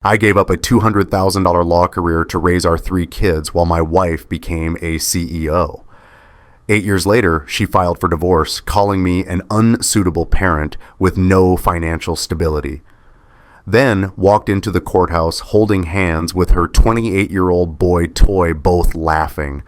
I gave up a $200,000 law career to raise our 3 kids while my wife became a CEO. 8 years later, she filed for divorce, calling me an unsuitable parent with no financial stability. Then walked into the courthouse holding hands with her 28-year-old boy toy, both laughing.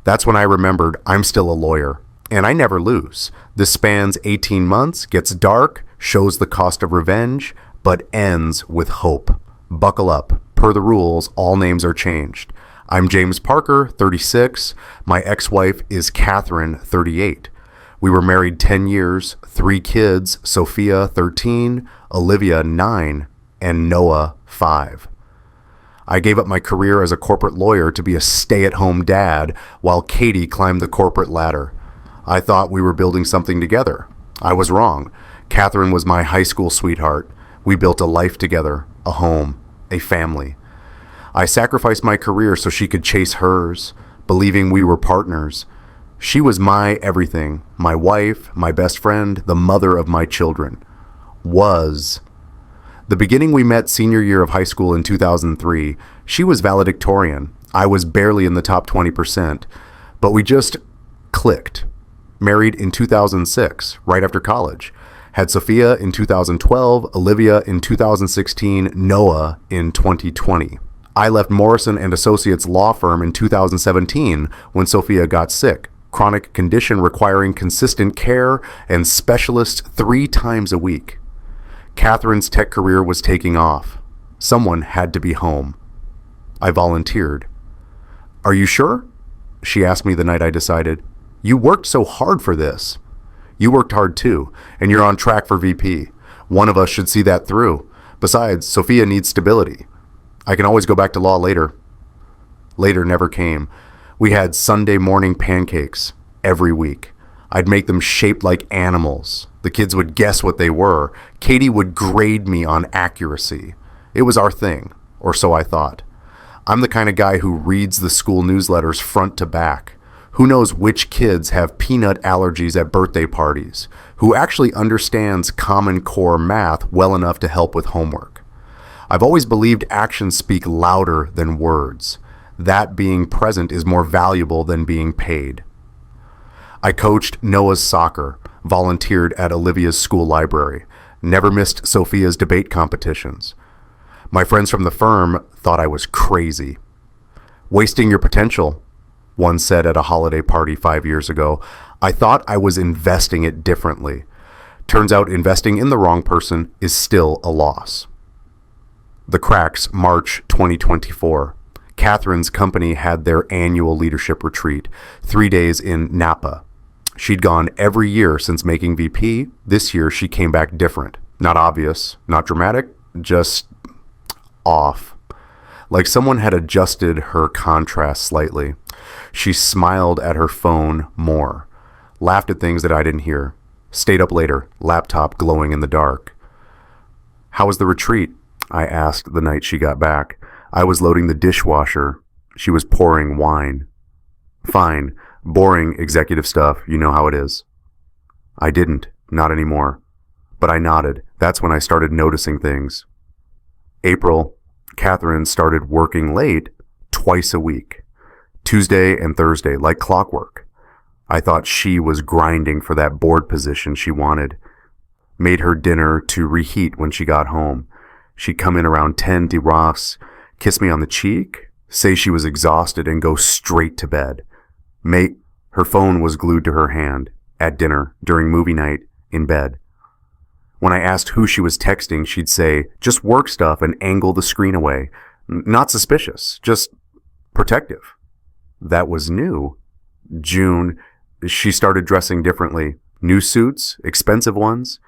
That's when I remembered I'm still a lawyer, and I never lose. This spans 18 months, gets dark, shows the cost of revenge, but ends with hope. Buckle up. Per the rules, all names are changed. I'm James Parker, 36. My ex-wife is Catherine, 38. We were married 10 years, 3 kids, Sophia, 13, Olivia, 9, and Noah, 5. I gave up my career as a corporate lawyer to be a stay-at-home dad while Katie climbed the corporate ladder. I thought we were building something together. I was wrong. Catherine was my high school sweetheart. We built a life together, a home, a family. I sacrificed my career so she could chase hers, believing we were partners. She was my everything, my wife, my best friend, the mother of my children. Was. The beginning we met senior year of high school in 2003, she was valedictorian. I was barely in the top 20%, but we just clicked. Married in 2006, right after college. Had Sophia in 2012, Olivia in 2016, Noah in 2020. I left Morrison and Associates law firm in 2017 when Sophia got sick, chronic condition requiring consistent care and specialists 3 times a week. Catherine's tech career was taking off. Someone had to be home. I volunteered. "Are you sure?" she asked me the night I decided. "You worked so hard for this." "You worked hard too, and you're on track for VP. One of us should see that through. Besides, Sophia needs stability. I can always go back to law later." Later never came. We had Sunday morning pancakes every week. I'd make them shaped like animals. The kids would guess what they were. Katie would grade me on accuracy. It was our thing, or so I thought. I'm the kind of guy who reads the school newsletters front to back. Who knows which kids have peanut allergies at birthday parties? Who actually understands Common Core math well enough to help with homework? I've always believed actions speak louder than words. That being present is more valuable than being paid. I coached Noah's soccer, volunteered at Olivia's school library, never missed Sophia's debate competitions. My friends from the firm thought I was crazy. "Wasting your potential," one said at a holiday party 5 years ago. I thought I was investing it differently. Turns out investing in the wrong person is still a loss. The Cracks, March 2024. Catherine's company had their annual leadership retreat, 3 days in Napa. She'd gone every year since making VP. This year she came back different. Not obvious, not dramatic, just off. Like someone had adjusted her contrast slightly. She smiled at her phone more, laughed at things that I didn't hear, stayed up later, laptop glowing in the dark. "How was the retreat?" I asked the night she got back. I was loading the dishwasher. She was pouring wine. "Fine. Boring executive stuff. You know how it is." I didn't. Not anymore. But I nodded. That's when I started noticing things. April, Catherine started working late twice a week. Tuesday and Thursday, like clockwork. I thought she was grinding for that board position she wanted. Made her dinner to reheat when she got home. She'd come in around 10 de Ross, kiss me on the cheek, say she was exhausted, and go straight to bed. Her phone was glued to her hand, at dinner, during movie night, in bed. When I asked who she was texting, she'd say, "Just work stuff," and angle the screen away. Not suspicious, just protective. That was new. June, she started dressing differently. New suits, expensive ones.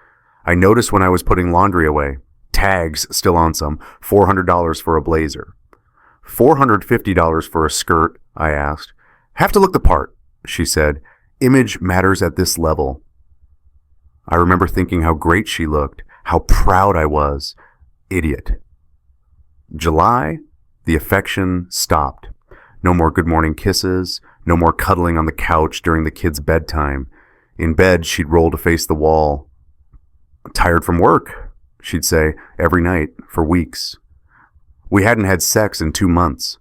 I noticed when I was putting laundry away. Tags still on some. $400 for a blazer. $450 for a skirt, I asked. "Have to look the part," she said. "Image matters at this level." I remember thinking how great she looked, how proud I was. Idiot. July, the affection stopped. No more good morning kisses, no more cuddling on the couch during the kids' bedtime. In bed, she'd roll to face the wall. "Tired from work," she'd say every night for weeks. We hadn't had sex in 2 months.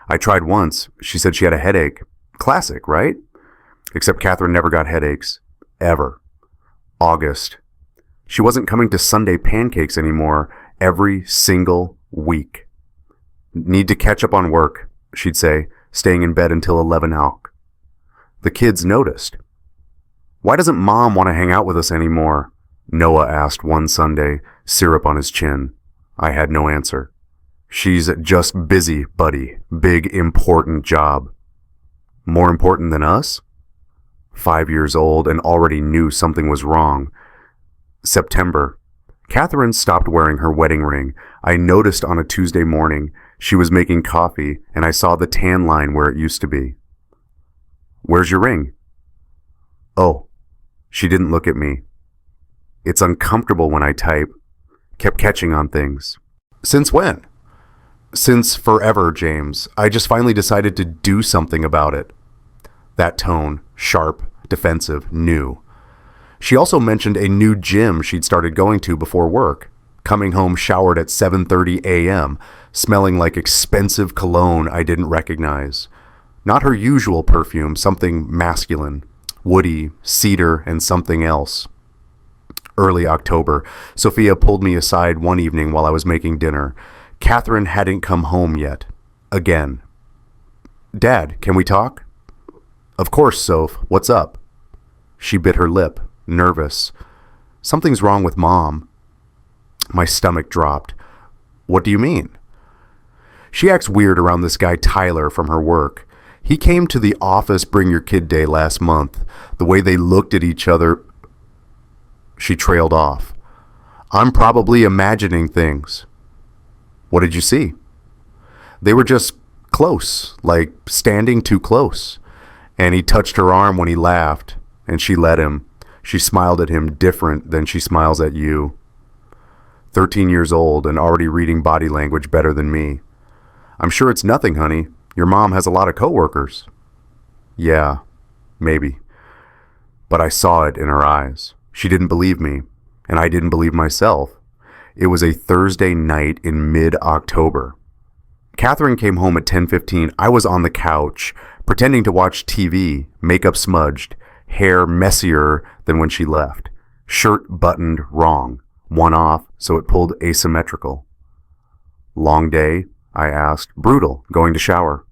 I tried once. She said she had a headache. Classic, right? Except Catherine never got headaches. Ever. August. She wasn't coming to Sunday pancakes anymore every single week. Need to catch up on work, she'd say, staying in bed until 11 o'clock. The kids noticed. Why doesn't Mom want to hang out with us anymore? Noah asked one Sunday, syrup on his chin. I had no answer. She's just busy, buddy. Big, important job. More important than us? 5 years old and already knew something was wrong. September. Catherine stopped wearing her wedding ring. I noticed on a Tuesday morning she was making coffee and I saw the tan line where it used to be. Where's your ring? Oh, she didn't look at me. It's uncomfortable when I type. Kept catching on things. Since when? Since forever, James. I just finally decided to do something about it. That tone, sharp, defensive, new. She also mentioned a new gym she'd started going to before work, coming home showered at 7:30 a.m., smelling like expensive cologne I didn't recognize. Not her usual perfume, something masculine, woody, cedar, and something else. Early October, Sophia pulled me aside one evening while I was making dinner. Catherine hadn't come home yet. Again. Dad, can we talk? Of course, Soph. What's up? She bit her lip, nervous. Something's wrong with Mom. My stomach dropped. What do you mean? She acts weird around this guy Tyler from her work. He came to the office Bring Your Kid Day last month. The way they looked at each other... She trailed off. I'm probably imagining things. What did you see? They were just close, like standing too close. And he touched her arm when he laughed, and she let him. She smiled at him different than she smiles at you. 13 years old and already reading body language better than me. I'm sure it's nothing, honey. Your mom has a lot of coworkers. Yeah, maybe. But I saw it in her eyes. She didn't believe me, and I didn't believe myself. It was a Thursday night in mid-October. Catherine came home at 10:15. I was on the couch, pretending to watch TV, makeup smudged, hair messier than when she left, shirt buttoned wrong, one off so it pulled asymmetrical. Long day? I asked. Brutal, going to shower.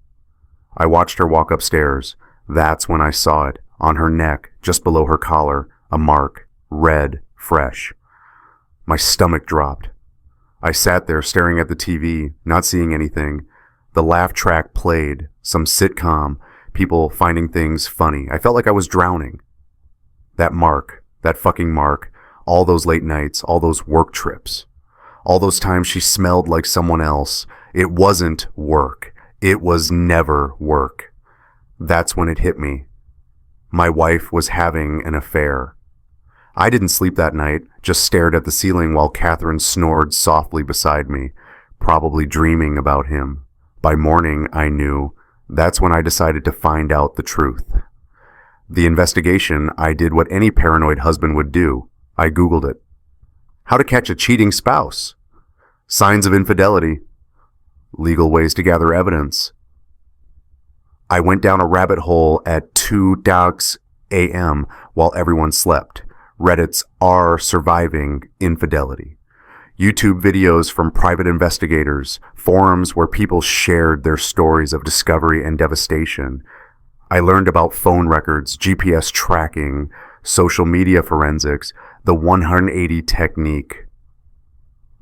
I watched her walk upstairs. That's when I saw it, on her neck, just below her collar, a mark, red, fresh. My stomach dropped. I sat there staring at the TV, not seeing anything. The laugh track played, some sitcom, people finding things funny. I felt like I was drowning. That mark, that fucking mark, all those late nights, all those work trips, all those times she smelled like someone else. It wasn't work. It was never work. That's when it hit me. My wife was having an affair. I didn't sleep that night, just stared at the ceiling while Catherine snored softly beside me, probably dreaming about him. By morning, I knew. That's when I decided to find out the truth. The investigation, I did what any paranoid husband would do. I Googled it. How to catch a cheating spouse. Signs of infidelity. Legal ways to gather evidence. I went down a rabbit hole at 2 a.m. while everyone slept. Reddit's are surviving infidelity. YouTube videos from private investigators, forums where people shared their stories of discovery and devastation. I learned about phone records, GPS tracking, social media forensics, the 180 technique.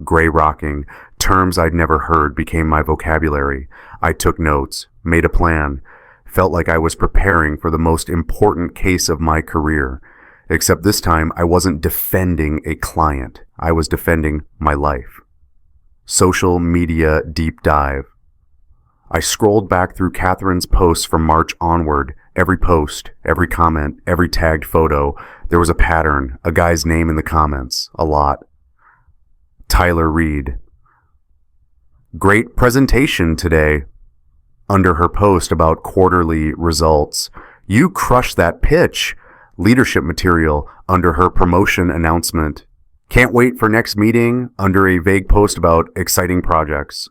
Gray rocking, terms I'd never heard became my vocabulary. I took notes, made a plan, felt like I was preparing for the most important case of my career. Except this time, I wasn't defending a client. I was defending my life. Social media deep dive. I scrolled back through Catherine's posts from March onward. Every post, every comment, every tagged photo. There was a pattern, a guy's name in the comments. A lot. Tyler Reed. Great presentation today. Under her post about quarterly results. You crushed that pitch. Leadership material under her promotion announcement. Can't wait for next meeting under a vague post about exciting projects.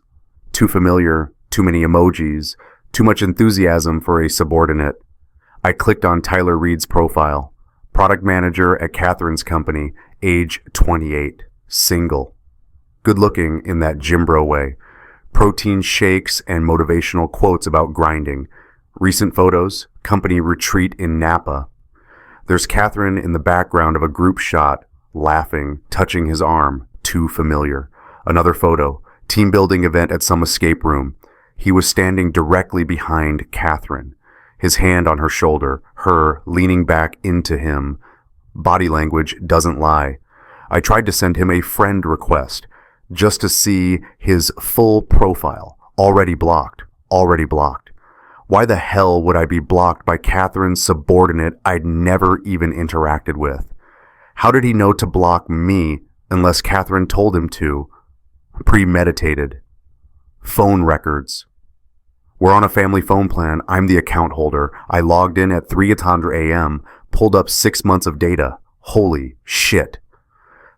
Too familiar, too many emojis, too much enthusiasm for a subordinate. I clicked on Tyler Reed's profile. Product manager at Catherine's company, age 28, single. Good looking in that gym bro way. Protein shakes and motivational quotes about grinding. Recent photos, company retreat in Napa. There's Catherine in the background of a group shot, laughing, touching his arm, too familiar. Another photo, team building event at some escape room. He was standing directly behind Catherine, his hand on her shoulder, her leaning back into him. Body language doesn't lie. I tried to send him a friend request just to see his full profile. Already blocked. Already blocked. Why the hell would I be blocked by Catherine's subordinate I'd never even interacted with? How did he know to block me unless Catherine told him to? Premeditated. Phone records. We're on a family phone plan. I'm the account holder. I logged in at 3:00 a.m., pulled up 6 months of data. Holy shit.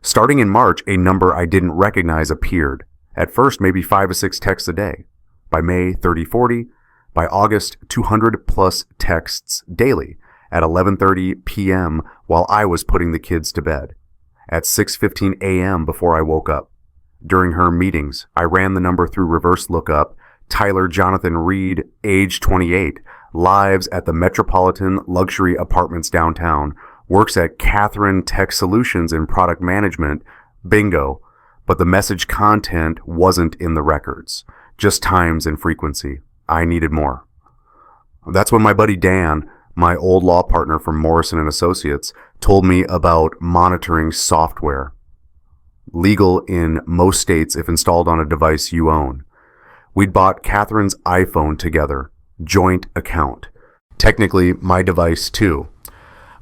Starting in March, a number I didn't recognize appeared. At first, maybe 5 or 6 texts a day. By May, 30, 40. By August, 200 plus texts daily at 11:30 p.m. while I was putting the kids to bed. At 6:15 a.m. before I woke up. During her meetings, I ran the number through reverse lookup. Tyler Jonathan Reed, age 28, lives at the Metropolitan Luxury Apartments downtown, works at Catherine Tech Solutions in product management. Bingo. But the message content wasn't in the records, just times and frequency. I needed more. That's when my buddy Dan, my old law partner from Morrison & Associates, told me about monitoring software. Legal in most states if installed on a device you own. We'd bought Catherine's iPhone together, joint account. Technically, my device too.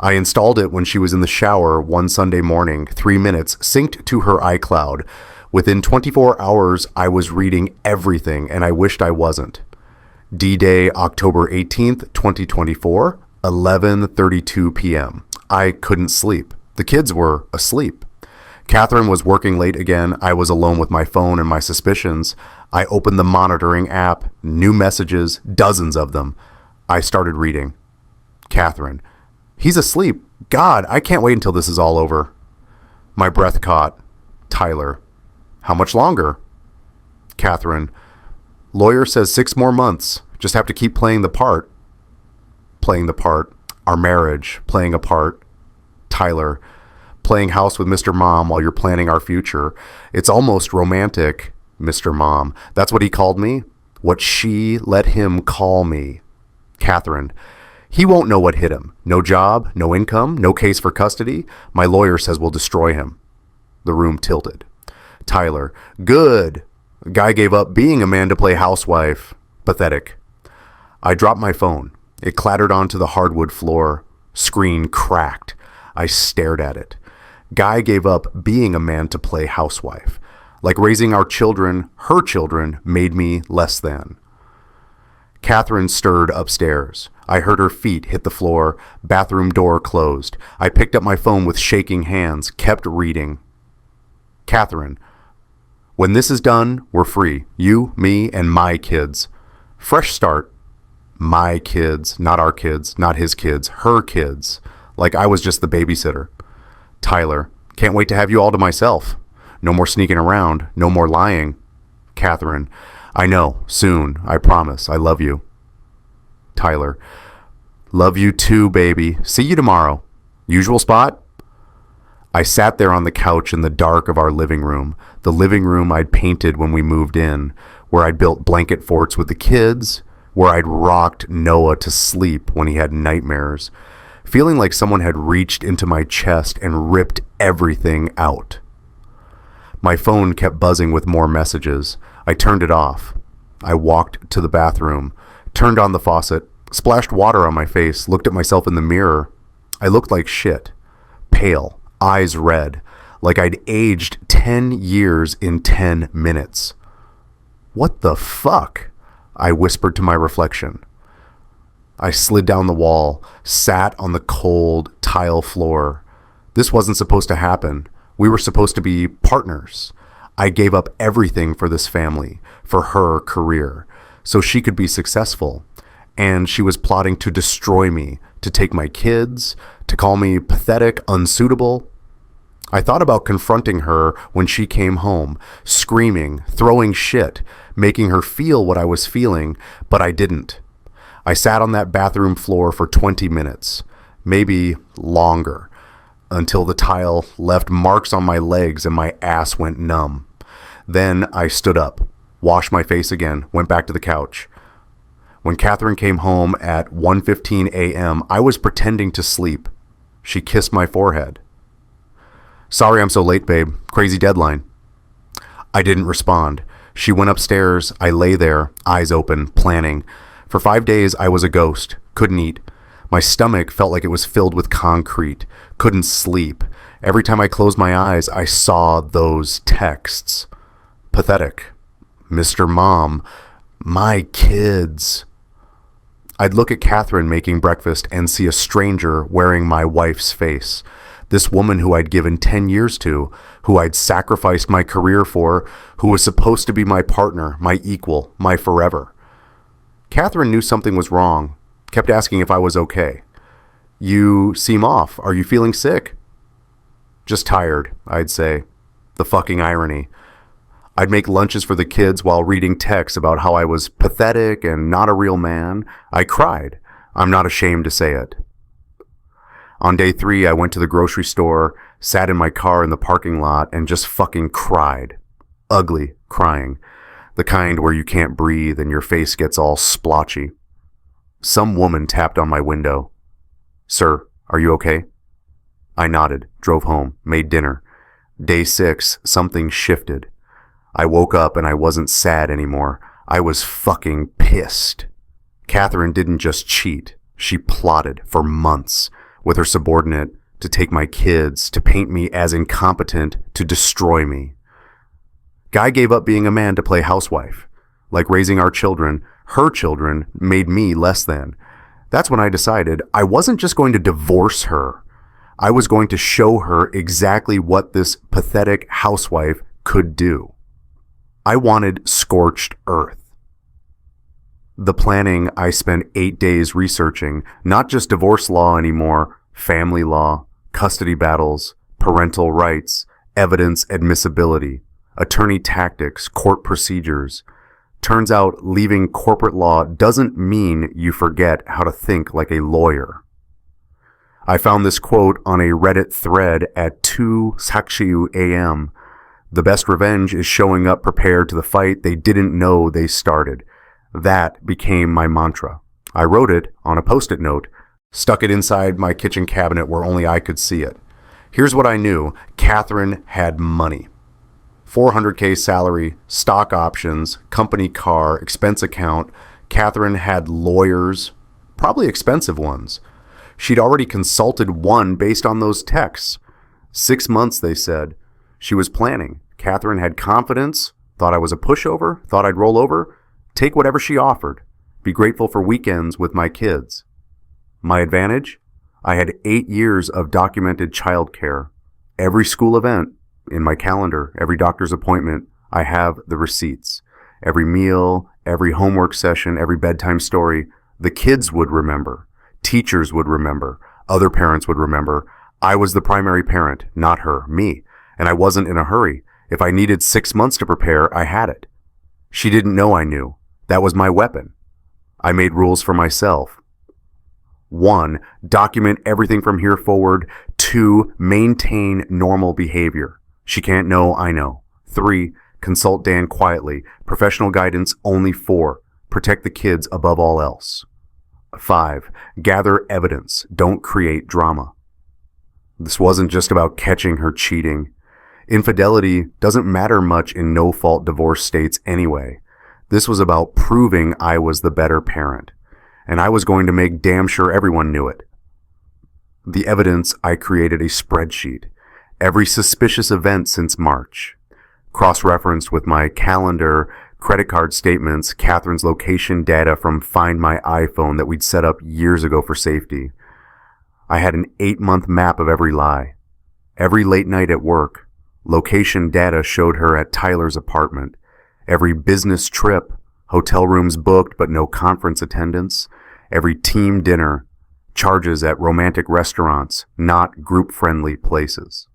I installed it when she was in the shower one Sunday morning, 3 minutes, synced to her iCloud. Within 24 hours, I was reading everything, and I wished I wasn't. D-Day, October 18th, 2024, 11:32 p.m. I couldn't sleep. The kids were asleep. Catherine was working late again. I was alone with my phone and my suspicions. I opened the monitoring app, new messages, dozens of them. I started reading. Catherine, he's asleep. God, I can't wait until this is all over. My breath caught. Tyler, how much longer? Catherine, lawyer says 6 more months. Just have to keep playing the part. Playing the part. Our marriage, playing a part. Tyler, playing house with Mr. Mom while you're planning our future. It's almost romantic, Mr. Mom. That's what he called me. What she let him call me. Catherine, he won't know what hit him. No job, no income, no case for custody. My lawyer says we'll destroy him. The room tilted. Tyler, good. Guy gave up being a man to play housewife. Pathetic. I dropped my phone. It clattered onto the hardwood floor. Screen cracked. I stared at it. Guy gave up being a man to play housewife. Like raising our children, her children, made me less than. Catherine stirred upstairs. I heard her feet hit the floor. Bathroom door closed. I picked up my phone with shaking hands, kept reading. Catherine, when this is done, we're free. You, me, and my kids. Fresh start. My kids, not our kids, not his kids, her kids. Like I was just the babysitter. Tyler, can't wait to have you all to myself. No more sneaking around, no more lying. Catherine, I know, soon, I promise, I love you. Tyler, love you too, baby. See you tomorrow. Usual spot? I sat there on the couch in the dark of our living room, the living room I'd painted when we moved in, where I'd built blanket forts with the kids, where I'd rocked Noah to sleep when he had nightmares, feeling like someone had reached into my chest and ripped everything out. My phone kept buzzing with more messages. I turned it off. I walked to the bathroom, turned on the faucet, splashed water on my face, looked at myself in the mirror. I looked like shit. Pale, eyes red, like I'd aged 10 years in 10 minutes. What the fuck? I whispered to my reflection. I slid down the wall, sat on the cold tile floor. This wasn't supposed to happen. We were supposed to be partners. I gave up everything for this family, for her career, so she could be successful. And she was plotting to destroy me, to take my kids, to call me pathetic, unsuitable. I thought about confronting her when she came home, screaming, throwing shit, making her feel what I was feeling, but I didn't. I sat on that bathroom floor for 20 minutes, maybe longer, until the tile left marks on my legs and my ass went numb. Then I stood up, washed my face again, went back to the couch. When Catherine came home at 1:15 a.m., I was pretending to sleep. She kissed my forehead. "Sorry I'm so late, babe. Crazy deadline." I didn't respond. She went upstairs. I lay there, eyes open, planning. For 5 days, I was a ghost. Couldn't eat. My stomach felt like it was filled with concrete. Couldn't sleep. Every time I closed my eyes, I saw those texts. Pathetic. Mr. Mom. My kids. I'd look at Catherine making breakfast and see a stranger wearing my wife's face. This woman who I'd given 10 years to, who I'd sacrificed my career for, who was supposed to be my partner, my equal, my forever. Catherine knew something was wrong, kept asking if I was okay. "You seem off. Are you feeling sick?" "Just tired," I'd say. The fucking irony. I'd make lunches for the kids while reading texts about how I was pathetic and not a real man. I cried. I'm not ashamed to say it. On day 3, I went to the grocery store, sat in my car in the parking lot, and just fucking cried. Ugly crying. The kind where you can't breathe and your face gets all splotchy. Some woman tapped on my window. "Sir, are you okay?" I nodded, drove home, made dinner. Day 6, something shifted. I woke up and I wasn't sad anymore. I was fucking pissed. Catherine didn't just cheat. She plotted for months with her subordinate to take my kids, to paint me as incompetent, to destroy me. Guy gave up being a man to play housewife. Like raising our children, her children made me less than. That's when I decided I wasn't just going to divorce her. I was going to show her exactly what this pathetic housewife could do. I wanted scorched earth. The planning, I spent 8 days researching, not just divorce law anymore, family law, custody battles, parental rights, evidence admissibility, attorney tactics, court procedures. Turns out leaving corporate law doesn't mean you forget how to think like a lawyer. I found this quote on a Reddit thread at 2 a.m. "The best revenge is showing up prepared to the fight they didn't know they started." That became my mantra. I wrote it on a Post-it note, stuck it inside my kitchen cabinet where only I could see it. Here's what I knew. Catherine had money. $400K salary, stock options, company car, expense account. Catherine had lawyers, probably expensive ones. She'd already consulted one based on those texts. 6 months, they said. She was planning. Catherine had confidence, thought I was a pushover, thought I'd roll over, take whatever she offered, be grateful for weekends with my kids. My advantage? I had 8 years of documented childcare. Every school event in my calendar, every doctor's appointment, I have the receipts. Every meal, every homework session, every bedtime story, the kids would remember. Teachers would remember. Other parents would remember. I was the primary parent, not her, me. And I wasn't in a hurry. If I needed 6 months to prepare, I had it. She didn't know I knew. That was my weapon. I made rules for myself. 1, document everything from here forward. 2, maintain normal behavior. She can't know, I know. 3, consult Dan quietly. Professional guidance only. 4, protect the kids above all else. 5, gather evidence. Don't create drama. This wasn't just about catching her cheating. Infidelity doesn't matter much in no-fault divorce states anyway. This was about proving I was the better parent, and I was going to make damn sure everyone knew it. The evidence, I created a spreadsheet. Every suspicious event since March. Cross-referenced with my calendar, credit card statements, Catherine's location data from Find My iPhone that we'd set up years ago for safety. I had an 8-month map of every lie. Every late night at work. Location data showed her at Tyler's apartment. Every business trip, hotel rooms booked but no conference attendance. Every team dinner, charges at romantic restaurants, not group-friendly places.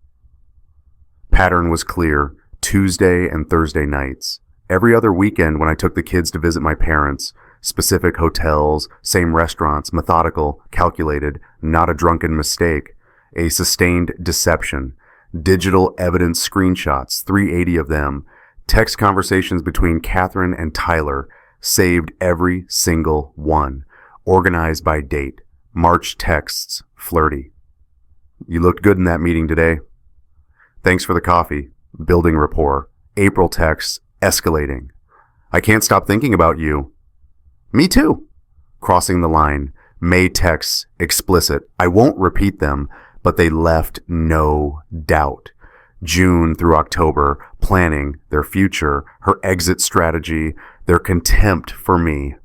Pattern was clear, Tuesday and Thursday nights. Every other weekend when I took the kids to visit my parents, specific hotels, same restaurants, methodical, calculated, not a drunken mistake, a sustained deception, digital evidence screenshots, 380 of them, text conversations between Catherine and Tyler, saved every single one, organized by date, March texts, flirty. You looked good in that meeting today. Thanks for the coffee, building rapport, April texts, escalating. I can't stop thinking about you. Me too. Crossing the line, May texts, explicit. I won't repeat them, but they left no doubt. June through October, planning their future, her exit strategy, their contempt for me.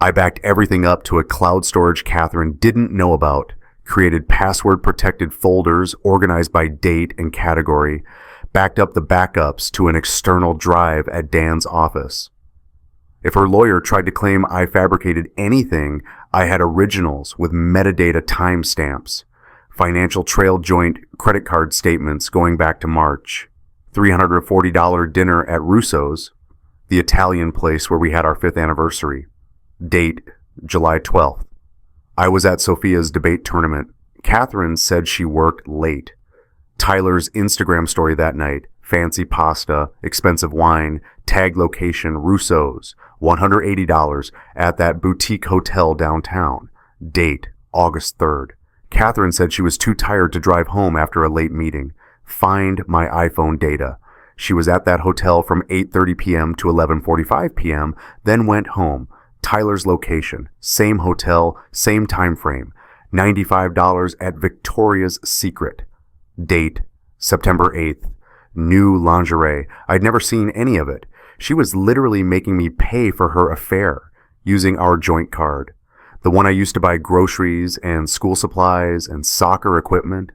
I backed everything up to a cloud storage Catherine didn't know about, created password-protected folders organized by date and category, backed up the backups to an external drive at Dan's office. If her lawyer tried to claim I fabricated anything, I had originals with metadata timestamps, financial trail joint credit card statements going back to March, $340 dinner at Russo's, the Italian place where we had our 5th anniversary, date July 12th. I was at Sophia's debate tournament. Catherine said she worked late. Tyler's Instagram story that night, fancy pasta, expensive wine, tag location Russo's, $180 at that boutique hotel downtown. Date August 3rd. Catherine said she was too tired to drive home after a late meeting. Find my iPhone data. She was at that hotel from 8:30 p.m. to 11:45 p.m., then went home. Tyler's location, same hotel, same time frame. $95 at Victoria's Secret. Date September 8th. New lingerie. I'd never seen any of it. She was literally making me pay for her affair using our joint card. The one I used to buy groceries and school supplies and soccer equipment.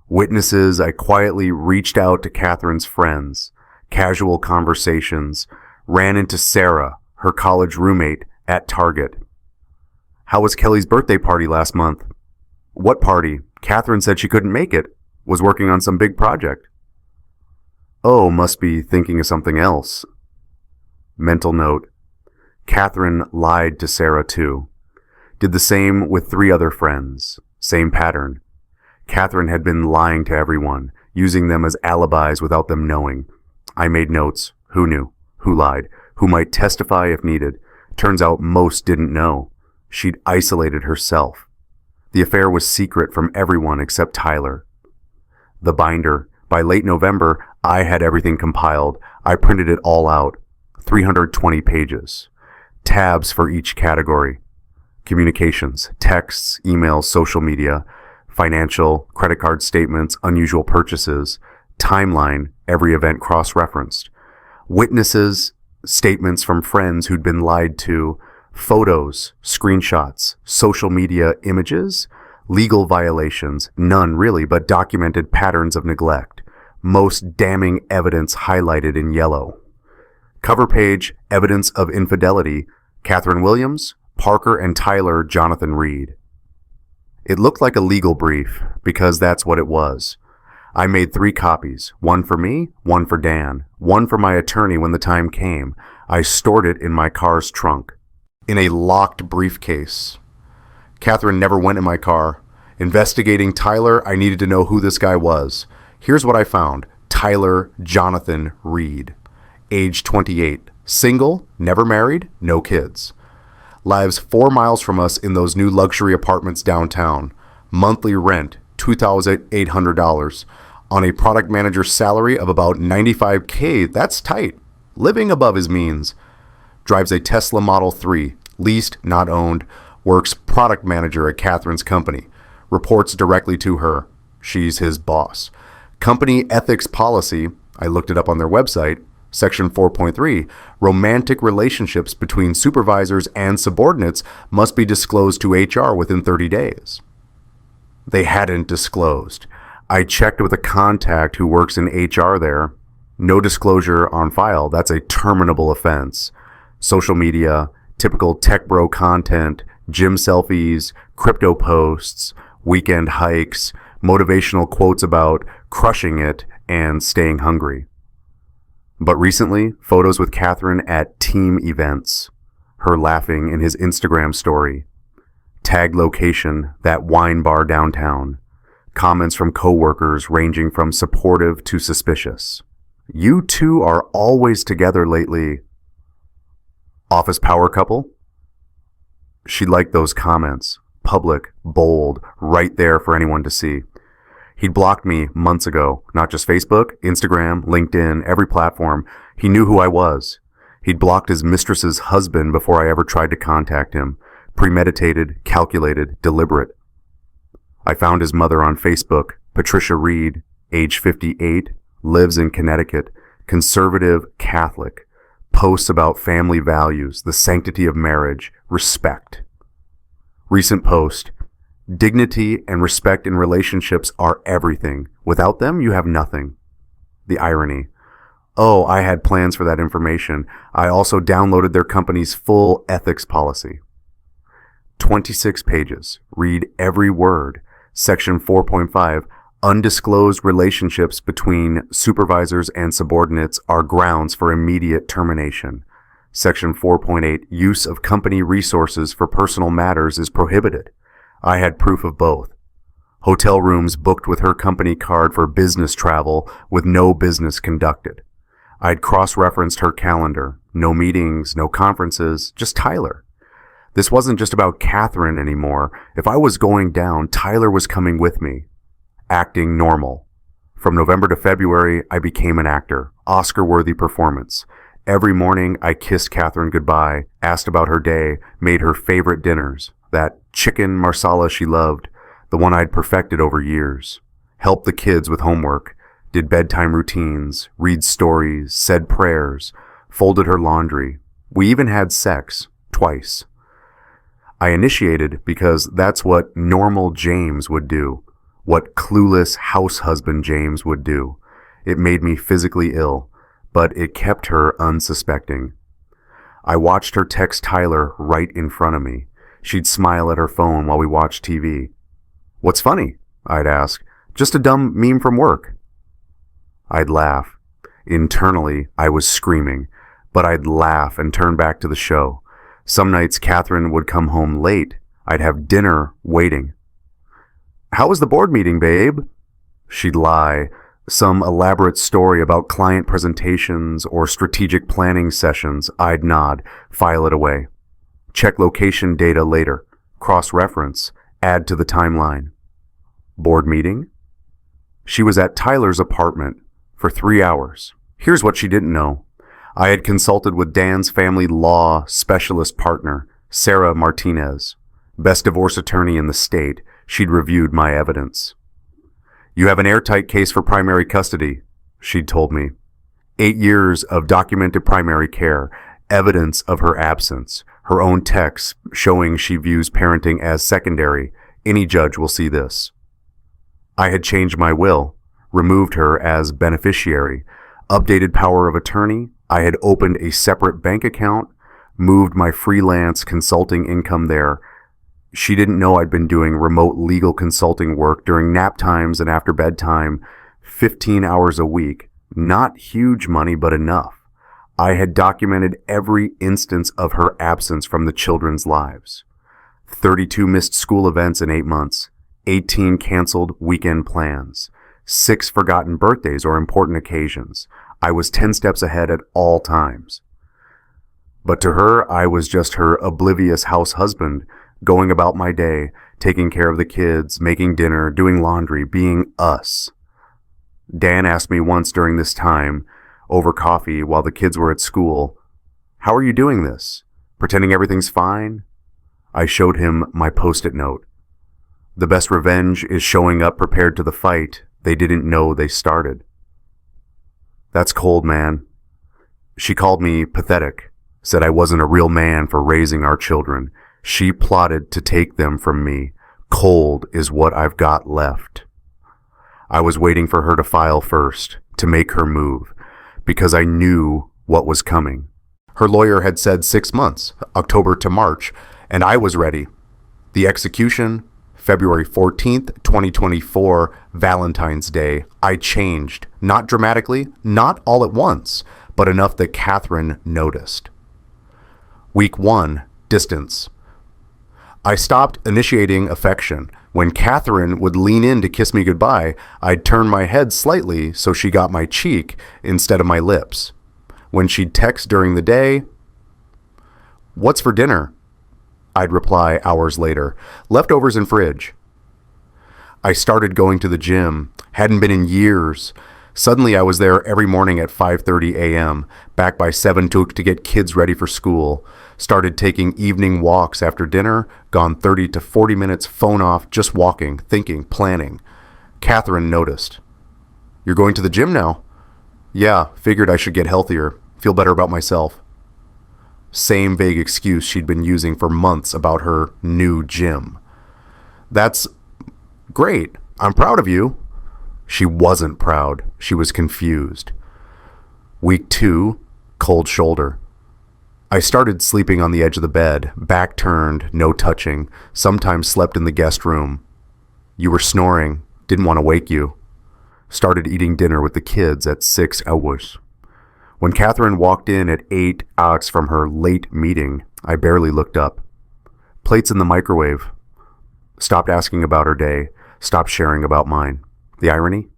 Witnesses, I quietly reached out to Catherine's friends. Casual conversations. Ran into Sarah, her college roommate, at Target. How was Kelly's birthday party last month? What party? Catherine said she couldn't make it. Was working on some big project. Oh, must be thinking of something else. Mental note. Catherine lied to Sarah too. Did the same with 3 other friends. Same pattern. Catherine had been lying to everyone, using them as alibis without them knowing. I made notes. Who knew? Who lied? Who might testify if needed? Turns out most didn't know. She'd isolated herself. The affair was secret from everyone except Tyler. The binder. By late November, I had everything compiled. I printed it all out. 320 pages. Tabs for each category. Communications, texts, emails, social media, financial, credit card statements, unusual purchases, timeline, every event cross-referenced. Witnesses, statements from friends who'd been lied to, photos, screenshots, social media images, legal violations, none really, but documented patterns of neglect. Most damning evidence highlighted in yellow. Cover page, evidence of infidelity, Catherine Williams, Parker and Tyler Jonathan Reed. It looked like a legal brief, because that's what it was. I made 3 copies, one for me, one for Dan, one for my attorney when the time came. I stored it in my car's trunk, in a locked briefcase. Catherine never went in my car. Investigating Tyler, I needed to know who this guy was. Here's what I found. Tyler Jonathan Reed. Age 28. Single, never married, no kids. Lives 4 miles from us in those new luxury apartments downtown. Monthly rent, $2,800. On a product manager's salary of about $95K, that's tight. Living above his means. Drives a Tesla Model 3, leased, not owned. Works product manager at Catherine's company. Reports directly to her. She's his boss. Company ethics policy, I looked it up on their website, Section 4.3, romantic relationships between supervisors and subordinates must be disclosed to HR within 30 days. They hadn't disclosed. I checked with a contact who works in HR there. No disclosure on file. That's a terminable offense. Social media, typical tech bro content, gym selfies, crypto posts, weekend hikes, motivational quotes about crushing it and staying hungry. But recently, photos with Catherine at team events, her laughing in his Instagram story, tag location, that wine bar downtown, comments from coworkers ranging from supportive to suspicious. You two are always together lately. Office power couple? She liked those comments. Public, bold, right there for anyone to see. He'd blocked me months ago, not just Facebook, Instagram, LinkedIn, every platform. He knew who I was. He'd blocked his mistress's husband before I ever tried to contact him. Premeditated, calculated, deliberate. I found his mother on Facebook, Patricia Reed, age 58, lives in Connecticut, conservative Catholic, posts about family values, the sanctity of marriage, respect. Recent post, dignity and respect in relationships are everything. Without them, you have nothing. The irony. Oh, I had plans for that information. I also downloaded their company's full ethics policy. 26 pages. Read every word. Section 4.5, undisclosed relationships between supervisors and subordinates are grounds for immediate termination. Section 4.8, use of company resources for personal matters is prohibited. I had proof of both. Hotel rooms booked with her company card for business travel with no business conducted. I'd cross-referenced her calendar. No meetings, no conferences, just Tyler. This wasn't just about Catherine anymore. If I was going down, Tyler was coming with me. Acting normal. From November to February, I became an actor. Oscar-worthy performance. Every morning, I kissed Catherine goodbye, asked about her day, made her favorite dinners. That chicken marsala she loved, the one I'd perfected over years. Helped the kids with homework, did bedtime routines, read stories, said prayers, folded her laundry. We even had sex, twice. I initiated because that's what normal James would do, what clueless house husband James would do. It made me physically ill, but it kept her unsuspecting. I watched her text Tyler right in front of me. She'd smile at her phone while we watched TV. "What's funny?" I'd ask. "Just a dumb meme from work." I'd laugh. Internally, I was screaming, but I'd laugh and turn back to the show. Some nights, Catherine would come home late. I'd have dinner waiting. "How was the board meeting, babe?" She'd lie. Some elaborate story about client presentations or strategic planning sessions. I'd nod, file it away. Check location data later. Cross-reference. Add to the timeline. Board meeting? She was at Tyler's apartment for 3 hours. Here's what she didn't know. I had consulted with Dan's family law specialist partner, Sarah Martinez. Best divorce attorney in the state. She'd reviewed my evidence. "You have an airtight case for primary custody," she'd told me. 8 years of documented primary care, evidence of her absence, her own texts showing she views parenting as secondary. Any judge will see this. I had changed my will, removed her as beneficiary, updated power of attorney. I had opened a separate bank account, moved my freelance consulting income there. She didn't know I'd been doing remote legal consulting work during nap times and after bedtime, 15 hours a week. Not huge money, but enough. I had documented every instance of her absence from the children's lives. 32 missed school events in 8 months, 18 canceled weekend plans, 6 forgotten birthdays or important occasions. I was 10 steps ahead at all times. But to her, I was just her oblivious house husband, going about my day, taking care of the kids, making dinner, doing laundry, being us. Dan asked me once during this time, over coffee while the kids were at school, "How are you doing this? Pretending everything's fine?" I showed him my post-it note. "The best revenge is showing up prepared to the fight they didn't know they started." That's cold, man. She called me pathetic, said I wasn't a real man for raising our children. She plotted to take them from me. Cold is what I've got left. I was waiting for her to file first, to make her move, because I knew what was coming. Her lawyer had said 6 months, October to March, and I was ready. The execution, February 14th, 2024, Valentine's Day. I changed, not dramatically, not all at once, but enough that Catherine noticed. Week 1, distance. I stopped initiating affection. When Catherine would lean in to kiss me goodbye, I'd turn my head slightly so she got my cheek instead of my lips. When she'd text during the day, "What's for dinner?" I'd reply hours later, "Leftovers in fridge." I started going to the gym, hadn't been in years. Suddenly I was there every morning at 5:30 a.m., back by 7 to get kids ready for school. Started taking evening walks after dinner, gone 30 to 40 minutes, phone off, just walking, thinking, planning. Catherine noticed. "You're going to the gym now?" "Yeah, figured I should get healthier, feel better about myself." Same vague excuse she'd been using for months about her new gym. "That's great. I'm proud of you." She wasn't proud. She was confused. Week 2, cold shoulder. I started sleeping on the edge of the bed, back turned, no touching, sometimes slept in the guest room. You were snoring, didn't want to wake you. Started eating dinner with the kids at 6 hours. When Catherine walked in at 8 hours from her late meeting, I barely looked up. Plates in the microwave. Stopped asking about her day, stopped sharing about mine. The irony?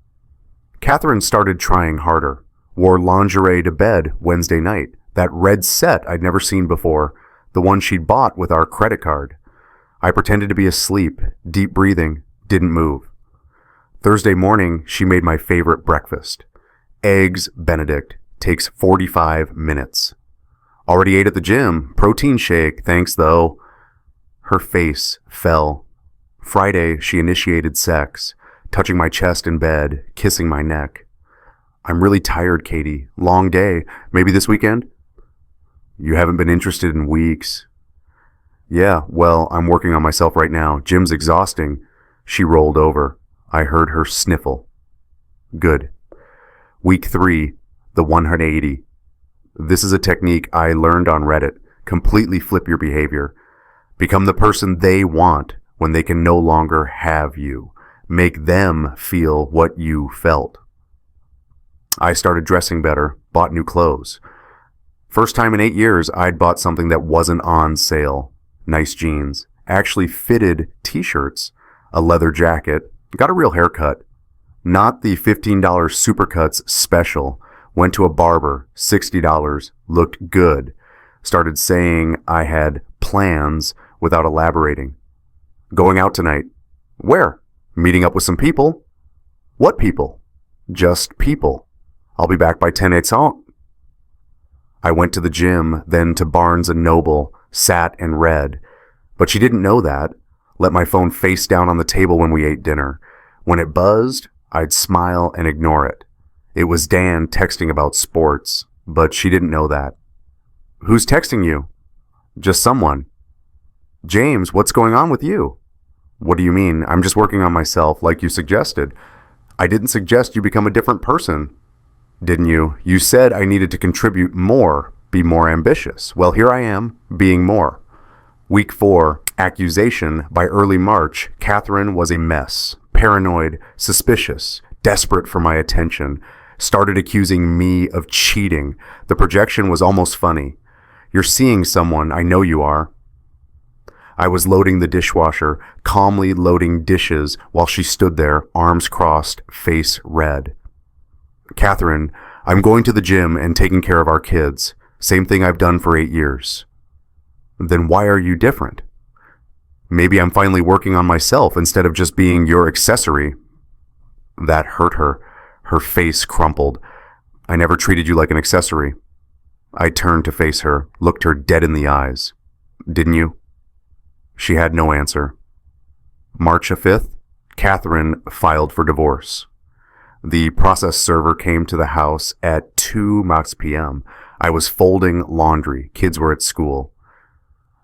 Catherine started trying harder, wore lingerie to bed Wednesday night, that red set I'd never seen before, the one she'd bought with our credit card. I pretended to be asleep, deep breathing, didn't move. Thursday morning, she made my favorite breakfast. Eggs Benedict. Takes 45 minutes. Already ate at the gym. Protein shake, thanks though. Her face fell. Friday, she initiated sex, touching my chest in bed, kissing my neck. "I'm really tired, Katie. Long day. Maybe this weekend?" "You haven't been interested in weeks." "Yeah, well, I'm working on myself right now. Gym's exhausting." She rolled over. I heard her sniffle. Good. Week 3, the 180. This is a technique I learned on Reddit. Completely flip your behavior. Become the person they want when they can no longer have you. Make them feel what you felt. I started dressing better, bought new clothes. First time in 8 years, I'd bought something that wasn't on sale. Nice jeans, actually fitted t-shirts, a leather jacket, got a real haircut. Not the $15 Supercuts special. Went to a barber, $60, looked good. Started saying I had plans without elaborating. Going out tonight. Where? Meeting up with some people. What people? Just people. I'll be back by 10 a.m. I went to the gym, then to Barnes & Noble, sat and read. But she didn't know that. Let my phone face down on the table when we ate dinner. When it buzzed, I'd smile and ignore it. It was Dan texting about sports, but she didn't know that. "Who's texting you?" "Just someone." "James, what's going on with you?" "What do you mean? I'm just working on myself, like you suggested." "I didn't suggest you become a different person." "Didn't you? You said I needed to contribute more, be more ambitious. Well, here I am, being more." Week 4, accusation. By early March, Catherine was a mess, paranoid, suspicious, desperate for my attention. Started accusing me of cheating. The projection was almost funny. "You're seeing someone, I know you are." I was loading the dishwasher, calmly loading dishes while she stood there, arms crossed, face red. "Catherine, I'm going to the gym and taking care of our kids. Same thing I've done for 8 years." "Then why are you different?" "Maybe I'm finally working on myself instead of just being your accessory." That hurt her. Her face crumpled. "I never treated you like an accessory." I turned to face her, looked her dead in the eyes. "Didn't you?" She had no answer. March 5th, Catherine filed for divorce. The process server came to the house at 2 p.m. I was folding laundry. Kids were at school.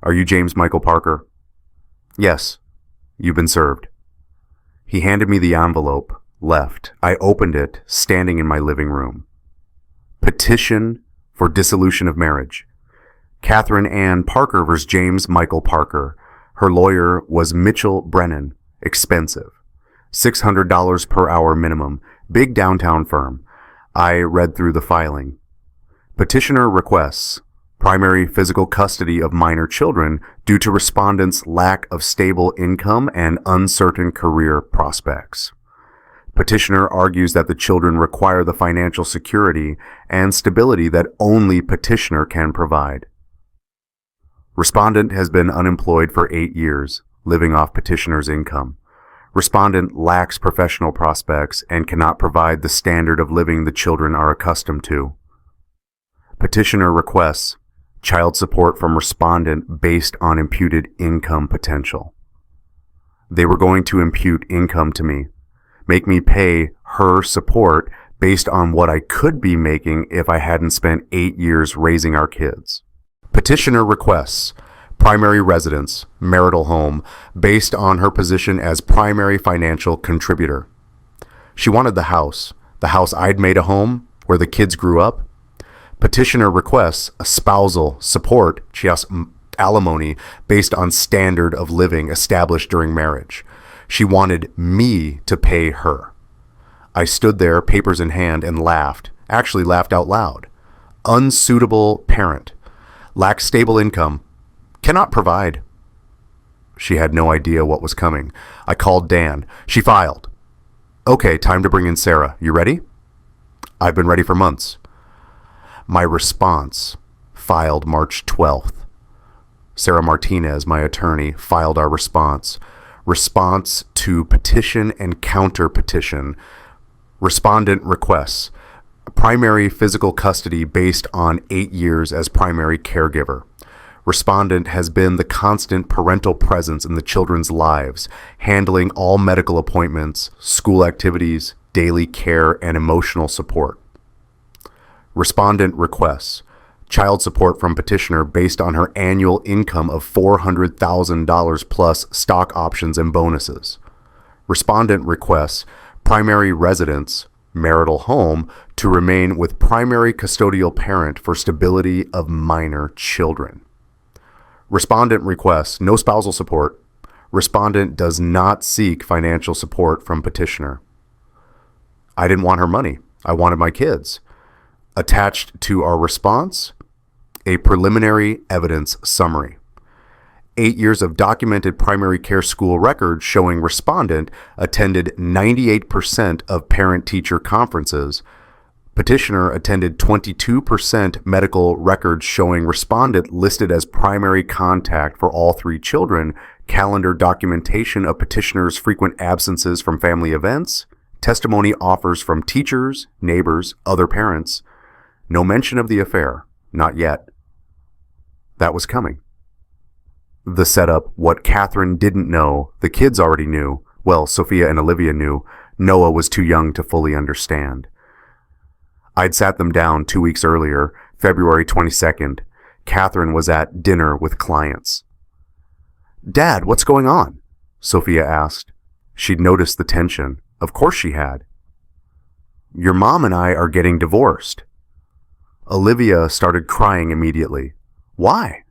"Are you James Michael Parker?" "Yes." "You've been served." He handed me the envelope, left. I opened it, standing in my living room. Petition for dissolution of marriage. Catherine Ann Parker versus James Michael Parker. Her lawyer was Mitchell Brennan. Expensive. $600 per hour minimum. Big downtown firm. I read through the filing. Petitioner requests primary physical custody of minor children due to respondent's lack of stable income and uncertain career prospects. Petitioner argues that the children require the financial security and stability that only petitioner can provide. Respondent has been unemployed for 8 years, living off petitioner's income. Respondent lacks professional prospects and cannot provide the standard of living the children are accustomed to. Petitioner requests child support from respondent based on imputed income potential. They were going to impute income to me, make me pay her support based on what I could be making if I hadn't spent 8 years raising our kids. Petitioner requests primary residence, marital home, based on her position as primary financial contributor. She wanted the house I'd made a home where the kids grew up. Petitioner requests a spousal support, alimony, based on standard of living established during marriage. She wanted me to pay her. I stood there, papers in hand, and laughed, actually laughed out loud. Unsuitable parent. Lacks stable income. Cannot provide. She had no idea what was coming. I called Dan. She filed. Okay, time to bring in Sarah. You ready? I've been ready for months. My response filed March 12th. Sarah Martinez, my attorney, filed our response. Response to petition and counter petition. Respondent requests primary physical custody based on 8 years as primary caregiver. Respondent has been the constant parental presence in the children's lives, handling all medical appointments, school activities, daily care, and emotional support. Respondent requests child support from petitioner based on her annual income of $400,000 plus stock options and bonuses. Respondent requests primary residence, marital home, to remain with primary custodial parent for stability of minor children. Respondent requests no spousal support. Respondent does not seek financial support from petitioner. I didn't want her money. I wanted my kids. Attached to our response, a preliminary evidence summary. 8 years of documented primary care school records showing respondent attended 98% of parent-teacher conferences. Petitioner attended 22% medical records showing respondent listed as primary contact for all 3 children, calendar documentation of petitioner's frequent absences from family events, testimony offers from teachers, neighbors, other parents. No mention of the affair, not yet. That was coming. The setup, what Catherine didn't know, the kids already knew. Well, Sophia and Olivia knew. Noah was too young to fully understand. I'd sat them down 2 weeks earlier, February 22nd. Catherine was at dinner with clients. Dad, what's going on? Sophia asked. She'd noticed the tension. Of course she had. Your mom and I are getting divorced. Olivia started crying immediately. Why?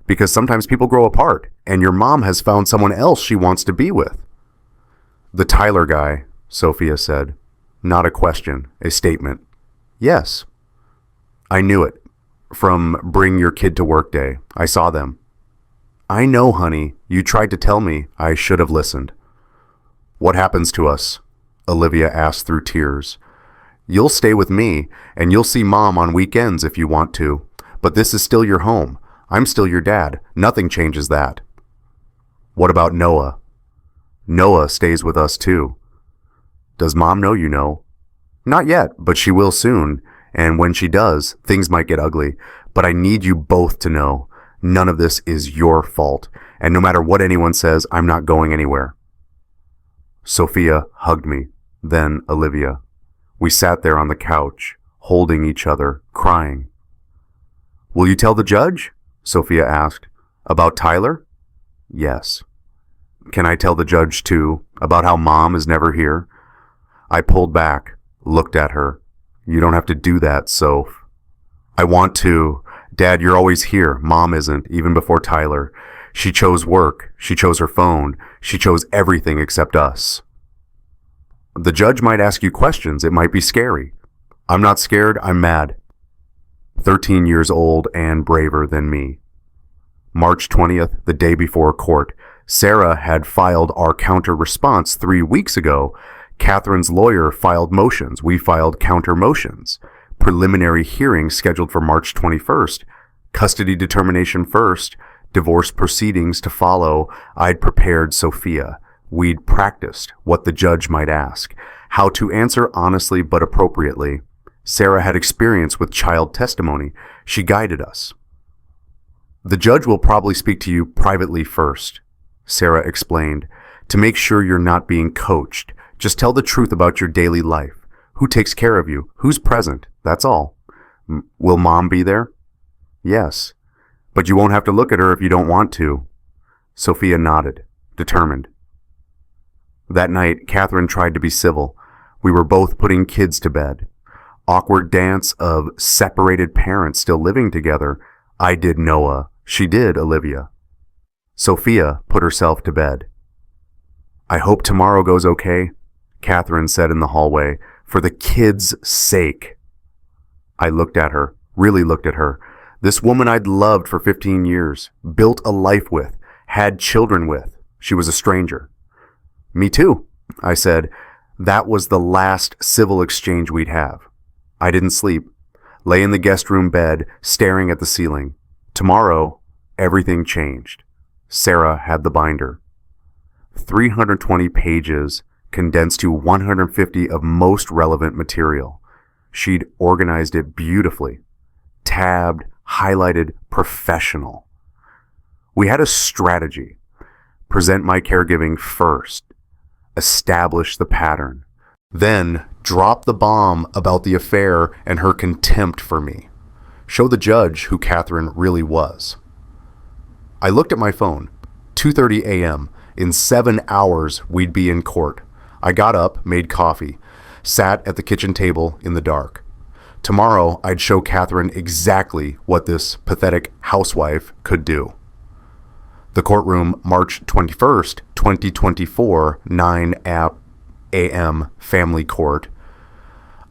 Because sometimes people grow apart, and your mom has found someone else she wants to be with. The Tyler guy, Sophia said. Not a question, a statement. Yes. I knew it. From Bring Your Kid to Work Day. I saw them. I know, honey. You tried to tell me. I should have listened. What happens to us? Olivia asked through tears. You'll stay with me, and you'll see Mom on weekends if you want to. But this is still your home. I'm still your dad. Nothing changes that. What about Noah? Noah stays with us too. Does Mom know you know? Not yet, but she will soon. And when she does, things might get ugly. But I need you both to know. None of this is your fault. And no matter what anyone says, I'm not going anywhere. Sophia hugged me. Then Olivia. We sat there on the couch, holding each other, crying. Will you tell the judge? Sophia asked. About Tyler? Yes. Can I tell the judge too, about how Mom is never here? I pulled back, looked at her. You don't have to do that, Soph. I want to. Dad, you're always here. Mom isn't, even before Tyler. She chose work. She chose her phone. She chose everything except us. The judge might ask you questions. It might be scary. I'm not scared. I'm mad. 13 years old and braver than me. March 20th, the day before court. Sarah had filed our counter response 3 weeks ago. Catherine's lawyer filed motions. We filed counter motions. Preliminary hearing scheduled for March 21st. Custody determination first. Divorce proceedings to follow. I'd prepared Sophia. We'd practiced what the judge might ask. How to answer honestly but appropriately. Sarah had experience with child testimony. She guided us. The judge will probably speak to you privately first, Sarah explained, to make sure you're not being coached. Just tell the truth about your daily life. Who takes care of you? Who's present? That's all. Will Mom be there? Yes. But you won't have to look at her if you don't want to. Sophia nodded, determined. That night, Catherine tried to be civil. We were both putting kids to bed. Awkward dance of separated parents still living together. I did Noah. She did Olivia. Sophia put herself to bed. I hope tomorrow goes okay, Catherine said in the hallway, for the kids' sake. I looked at her, really looked at her. This woman I'd loved for 15 years, built a life with, had children with. She was a stranger. Me too, I said. That was the last civil exchange we'd have. I didn't sleep. Lay in the guest room bed, staring at the ceiling. Tomorrow, everything changed. Sarah had the binder. 320 pages condensed to 150 of most relevant material. She'd organized it beautifully. Tabbed, highlighted, professional. We had a strategy. Present my caregiving first. Establish the pattern. Then drop the bomb about the affair and her contempt for me. Show the judge who Catherine really was. I looked at my phone. 2:30 a.m. In 7 hours, we'd be in court. I got up, made coffee, sat at the kitchen table in the dark. Tomorrow, I'd show Catherine exactly what this pathetic housewife could do. The courtroom, March 21st, 2024, 9 a.m., family court.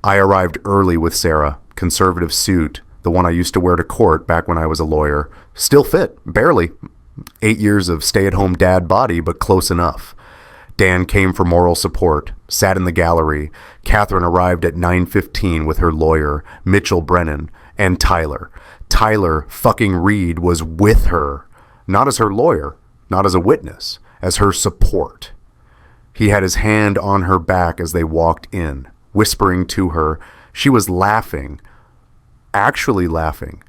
I arrived early with Sarah, conservative suit, the one I used to wear to court back when I was a lawyer. Still fit, barely. 8 years of stay-at-home dad body, but close enough. Dan came for moral support, sat in the gallery. Catherine arrived at 9:15 with her lawyer, Mitchell Brennan, and Tyler. Tyler fucking Reed was with her, not as her lawyer, not as a witness, as her support. He had his hand on her back as they walked in, whispering to her. She was laughing, actually laughing,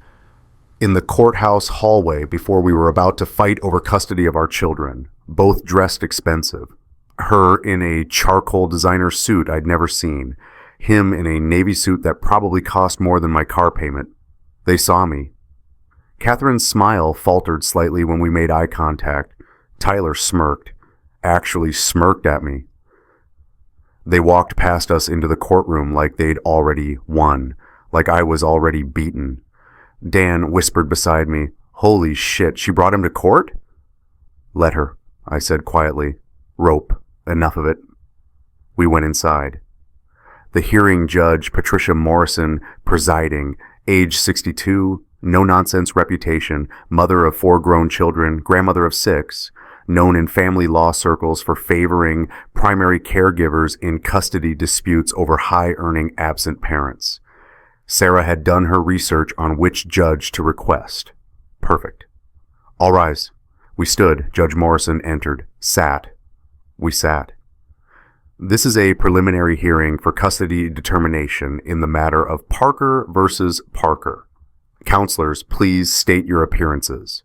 in the courthouse hallway before we were about to fight over custody of our children, both dressed expensive. Her in a charcoal designer suit I'd never seen. Him in a navy suit that probably cost more than my car payment. They saw me. Catherine's smile faltered slightly when we made eye contact. Tyler smirked. Actually smirked at me. They walked past us into the courtroom like they'd already won, like I was already beaten. Dan whispered beside me, "Holy shit, she brought him to court?" "Let her," I said quietly. "Rope. Enough of it." We went inside. The hearing judge, Patricia Morrison, presiding, age 62, no-nonsense reputation, mother of 4 grown children, grandmother of 6, known in family law circles for favoring primary caregivers in custody disputes over high-earning absent parents. Sarah had done her research on which judge to request. Perfect. All rise. We stood. Judge Morrison entered. Sat. We sat. This is a preliminary hearing for custody determination in the matter of Parker versus Parker. Counselors, please state your appearances.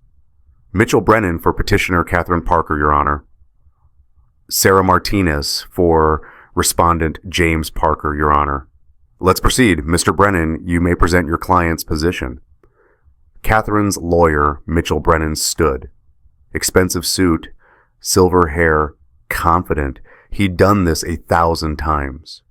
Mitchell Brennan for petitioner Catherine Parker, Your Honor. Sarah Martinez for respondent James Parker, Your Honor. Let's proceed. Mr. Brennan, you may present your client's position. Catherine's lawyer, Mitchell Brennan, stood. Expensive suit, silver hair, confident. He'd done this 1,000 times.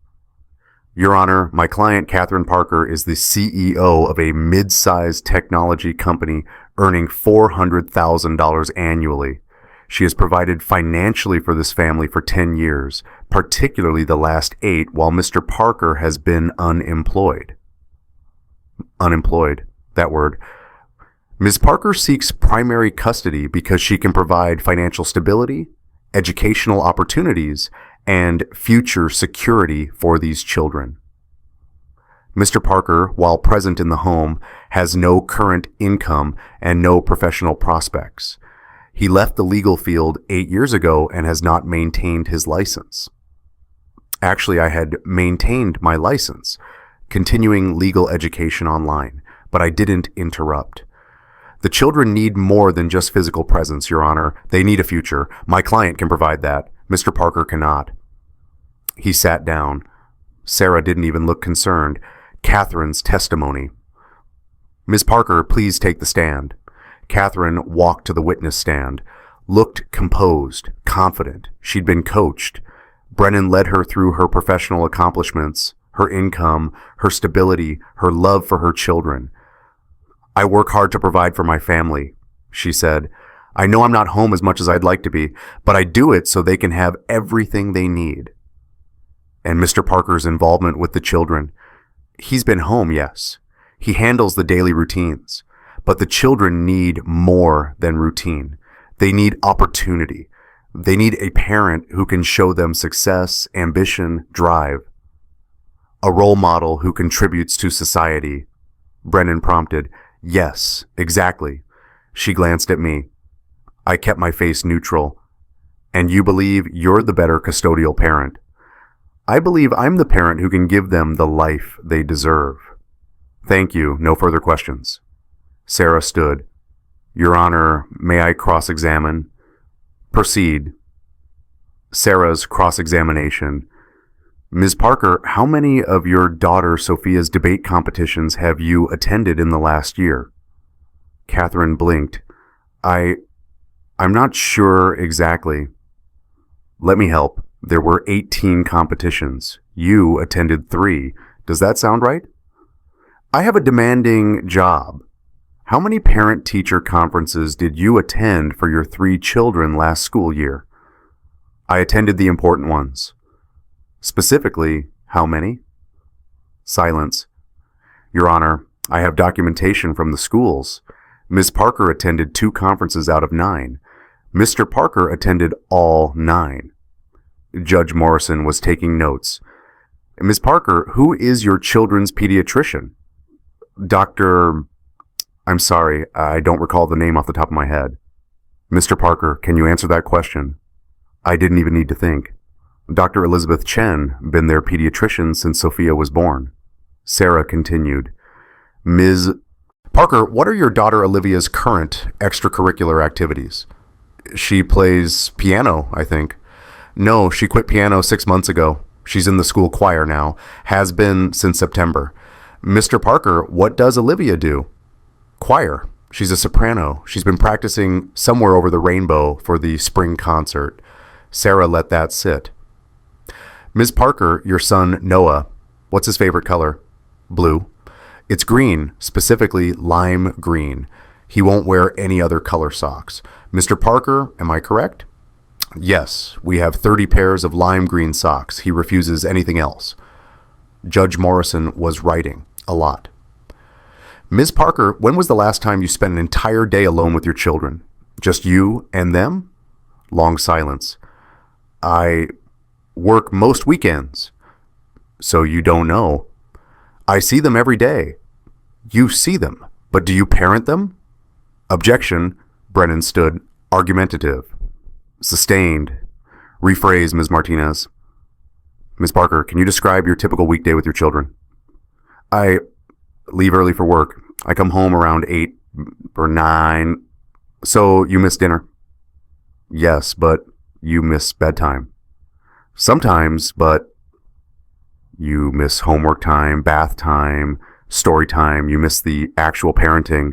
Your Honor, my client, Catherine Parker, is the CEO of a mid-sized technology company earning $400,000 annually. She has provided financially for this family for 10 years, particularly the last 8, while Mr. Parker has been unemployed. Unemployed, that word. Ms. Parker seeks primary custody because she can provide financial stability, educational opportunities, and future security for these children. Mr. Parker, while present in the home, has no current income and no professional prospects. He left the legal field 8 years ago and has not maintained his license. Actually, I had maintained my license, continuing legal education online, but I didn't interrupt. The children need more than just physical presence, Your Honor. They need a future. My client can provide that. Mr. Parker cannot. He sat down. Sarah didn't even look concerned. Catherine's testimony. Ms. Parker, please take the stand. Catherine walked to the witness stand, looked composed, confident. She'd been coached. Brennan led her through her professional accomplishments, her income, her stability, her love for her children. I work hard to provide for my family, she said. I know I'm not home as much as I'd like to be, but I do it so they can have everything they need. And Mr. Parker's involvement with the children. He's been home, yes. He handles the daily routines. But the children need more than routine. They need opportunity. They need a parent who can show them success, ambition, drive. A role model who contributes to society. Brennan prompted, Yes, exactly. She glanced at me. I kept my face neutral. And you believe you're the better custodial parent. I believe I'm the parent who can give them the life they deserve. Thank you. No further questions. Sarah stood. Your Honor, may I cross-examine? Proceed. Sarah's cross-examination. Ms. Parker, how many of your daughter Sophia's debate competitions have you attended in the last year? Catherine blinked. I'm not sure exactly. Let me help. There were 18 competitions. You attended 3. Does that sound right? I have a demanding job. How many parent-teacher conferences did you attend for your 3 children last school year? I attended the important ones. Specifically, how many? Silence. Your Honor, I have documentation from the schools. Ms. Parker attended 2 conferences out of 9. Mr. Parker attended all 9. Judge Morrison was taking notes. Ms. Parker, who is your children's pediatrician? I'm sorry, I don't recall the name off the top of my head. Mr. Parker, can you answer that question? I didn't even need to think. Dr. Elizabeth Chen, been their pediatrician since Sophia was born. Sarah continued. Ms. Parker, what are your daughter Olivia's current extracurricular activities? She plays piano, I think. No, she quit piano 6 months ago. She's in the school choir now. Has been since September. Mr. Parker, what does Olivia do? Choir. She's a soprano. She's been practicing somewhere over the rainbow for the spring concert. Sarah let that sit. Ms. Parker, your son Noah, what's his favorite color? Blue. It's green, specifically lime green. He won't wear any other color socks. Mr. Parker, am I correct? Yes, we have 30 pairs of lime green socks. He refuses anything else. Judge Morrison was writing a lot. Ms. Parker, when was the last time you spent an entire day alone with your children? Just you and them? Long silence. I work most weekends. So you don't know. I see them every day. You see them, but do you parent them? Objection. Brennan stood, argumentative. Sustained. Rephrase, Ms. Martinez. Ms. Parker, can you describe your typical weekday with your children? I leave early for work. I come home around 8 or 9. So you miss dinner? Yes, but you miss bedtime. Sometimes, but you miss homework time, bath time, story time. You miss the actual parenting.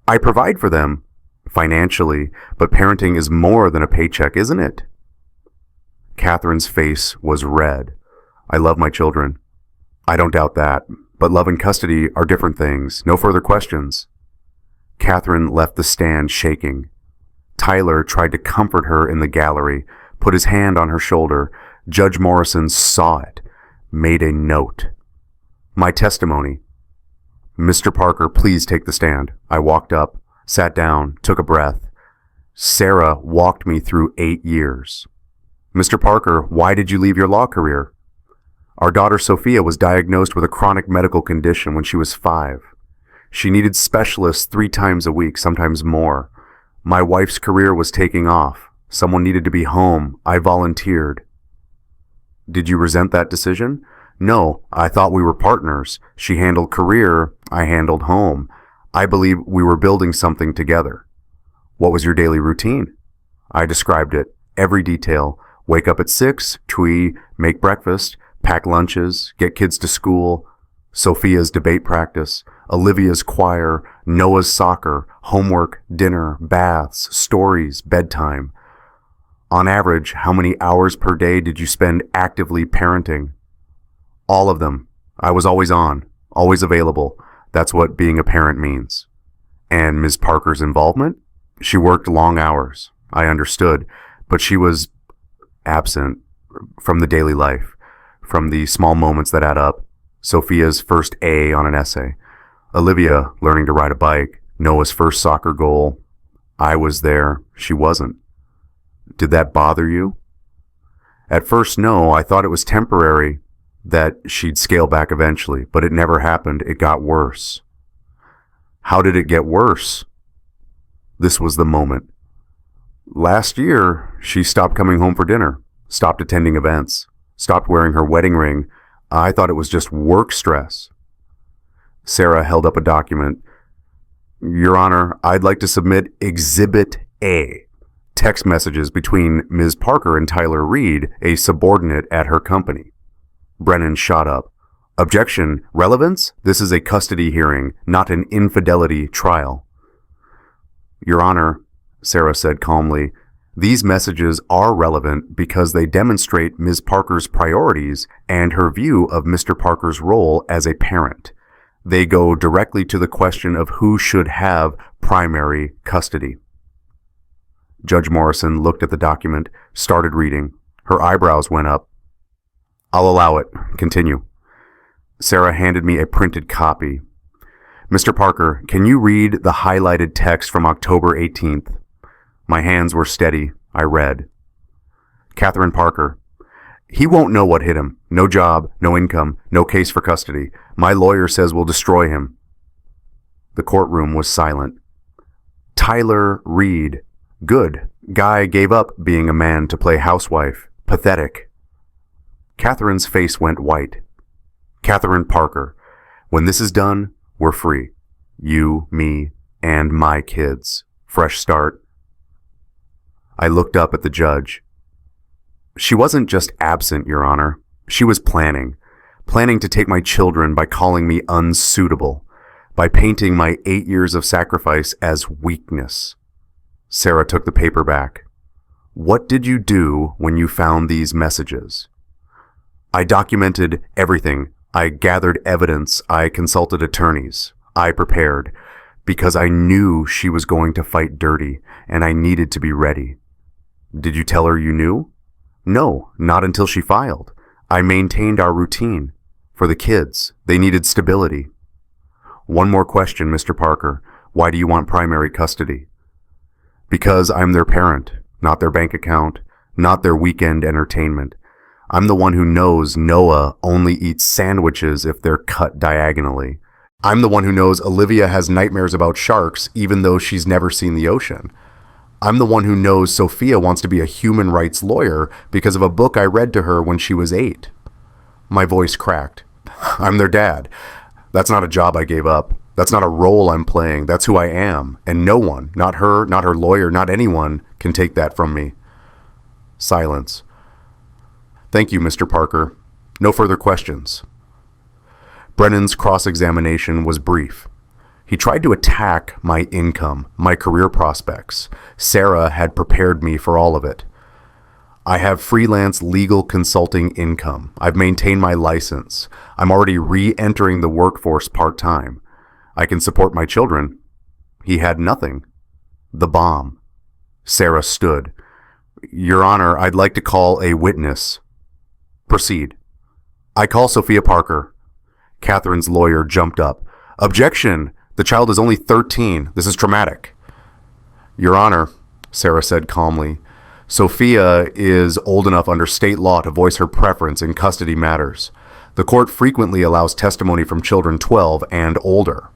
I provide for them financially, but parenting is more than a paycheck, isn't it? Catherine's face was red. I love my children. I don't doubt that, but love and custody are different things. No further questions. Catherine left the stand shaking. Tyler tried to comfort her in the gallery, put his hand on her shoulder. Judge Morrison saw it, made a note. My testimony. Mr. Parker, please take the stand. I walked up, sat down, took a breath. Sarah walked me through 8 years. Mr. Parker, why did you leave your law career? Our daughter Sophia was diagnosed with a chronic medical condition when she was 5. She needed specialists 3 times a week, sometimes more. My wife's career was taking off. Someone needed to be home. I volunteered. Did you resent that decision? No, I thought we were partners. She handled career, I handled home. I believe we were building something together. What was your daily routine? I described it, every detail. Wake up at 6, make breakfast, pack lunches, get kids to school, Sophia's debate practice, Olivia's choir, Noah's soccer, homework, dinner, baths, stories, bedtime. On average, how many hours per day did you spend actively parenting? All of them. I was always on, always available. That's what being a parent means. And Ms. Parker's involvement? She worked long hours. I understood, but she was absent from the daily life, from the small moments that add up. Sophia's first A on an essay, Olivia learning to ride a bike, Noah's first soccer goal. I was there. She wasn't. Did that bother you? At first, no. I thought it was temporary, that she'd scale back eventually, but it never happened. It got worse. How did it get worse? This was the moment. Last year, she stopped coming home for dinner, stopped attending events, stopped wearing her wedding ring. I thought it was just work stress. Sarah held up a document. Your Honor, I'd like to submit Exhibit A, text messages between Ms. Parker and Tyler Reed, a subordinate at her company. Brennan shot up. Objection. Relevance? This is a custody hearing, not an infidelity trial. Your Honor, Sarah said calmly, these messages are relevant because they demonstrate Ms. Parker's priorities and her view of Mr. Parker's role as a parent. They go directly to the question of who should have primary custody. Judge Morrison looked at the document, started reading. Her eyebrows went up. I'll allow it. Continue. Sarah handed me a printed copy. Mr. Parker, can you read the highlighted text from October 18th? My hands were steady. I read. Catherine Parker. He won't know what hit him. No job, no income, no case for custody. My lawyer says we'll destroy him. The courtroom was silent. Tyler Reed. Good. Guy gave up being a man to play housewife. Pathetic. Catherine's face went white. Catherine Parker. When this is done, we're free. You, me, and my kids. Fresh start. I looked up at the judge. She wasn't just absent, Your Honor. She was planning to take my children by calling me unsuitable, by painting my 8 years of sacrifice as weakness. Sarah took the paper back. What did you do when you found these messages? I documented everything. I gathered evidence. I consulted attorneys. I prepared because I knew she was going to fight dirty and I needed to be ready. Did you tell her you knew? No, not until she filed. I maintained our routine. For the kids, they needed stability. One more question, Mr. Parker. Why do you want primary custody? Because I'm their parent, not their bank account, not their weekend entertainment. I'm the one who knows Noah only eats sandwiches if they're cut diagonally. I'm the one who knows Olivia has nightmares about sharks even though she's never seen the ocean. I'm the one who knows Sophia wants to be a human rights lawyer because of a book I read to her when she was 8. My voice cracked. I'm their dad. That's not a job I gave up. That's not a role I'm playing. That's who I am. And no one, not her lawyer, not anyone, can take that from me. Silence. Thank you, Mr. Parker. No further questions. Brennan's cross-examination was brief. He tried to attack my income, my career prospects. Sarah had prepared me for all of it. I have freelance legal consulting income. I've maintained my license. I'm already re-entering the workforce part-time. I can support my children. He had nothing. The bomb. Sarah stood. Your Honor, I'd like to call a witness. Proceed. I call Sophia Parker. Catherine's lawyer jumped up. Objection! The child is only 13. This is traumatic. Your Honor, Sarah said calmly, Sophia is old enough under state law to voice her preference in custody matters. The court frequently allows testimony from children 12 and older.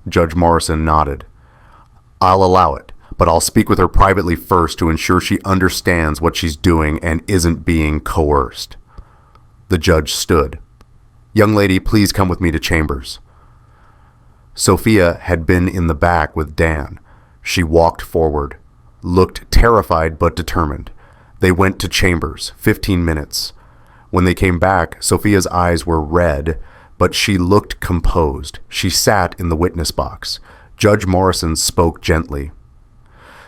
Judge Morrison nodded. I'll allow it, but I'll speak with her privately first to ensure she understands what she's doing and isn't being coerced. The judge stood. Young lady, please come with me to chambers. Sophia had been in the back with Dan. She walked forward, looked terrified but determined. They went to chambers, 15 minutes. When they came back, Sophia's eyes were red, but she looked composed. She sat in the witness box. Judge Morrison spoke gently.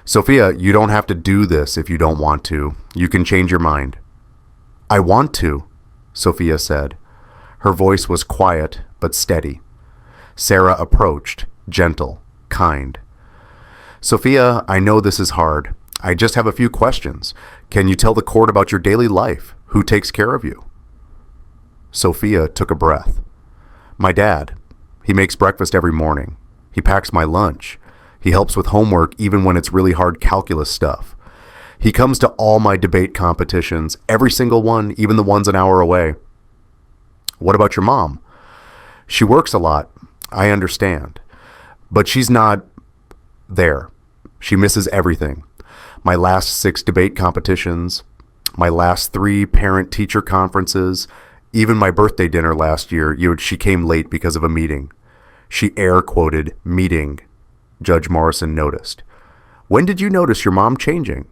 Sophia, you don't have to do this if you don't want to. You can change your mind. I want to, Sophia said. Her voice was quiet but steady. Sarah approached, gentle, kind. Sophia, I know this is hard. I just have a few questions. Can you tell the court about your daily life? Who takes care of you? Sophia took a breath. My dad. He makes breakfast every morning. He packs my lunch. He helps with homework even when it's really hard calculus stuff. He comes to all my debate competitions, every single one, even the ones an hour away. What about your mom? She works a lot. I understand. But she's not there. She misses everything. My last 6 debate competitions, my last 3 parent-teacher conferences, even my birthday dinner last year, she came late because of a meeting. She air-quoted meeting. Judge Morrison noticed. When did you notice your mom changing?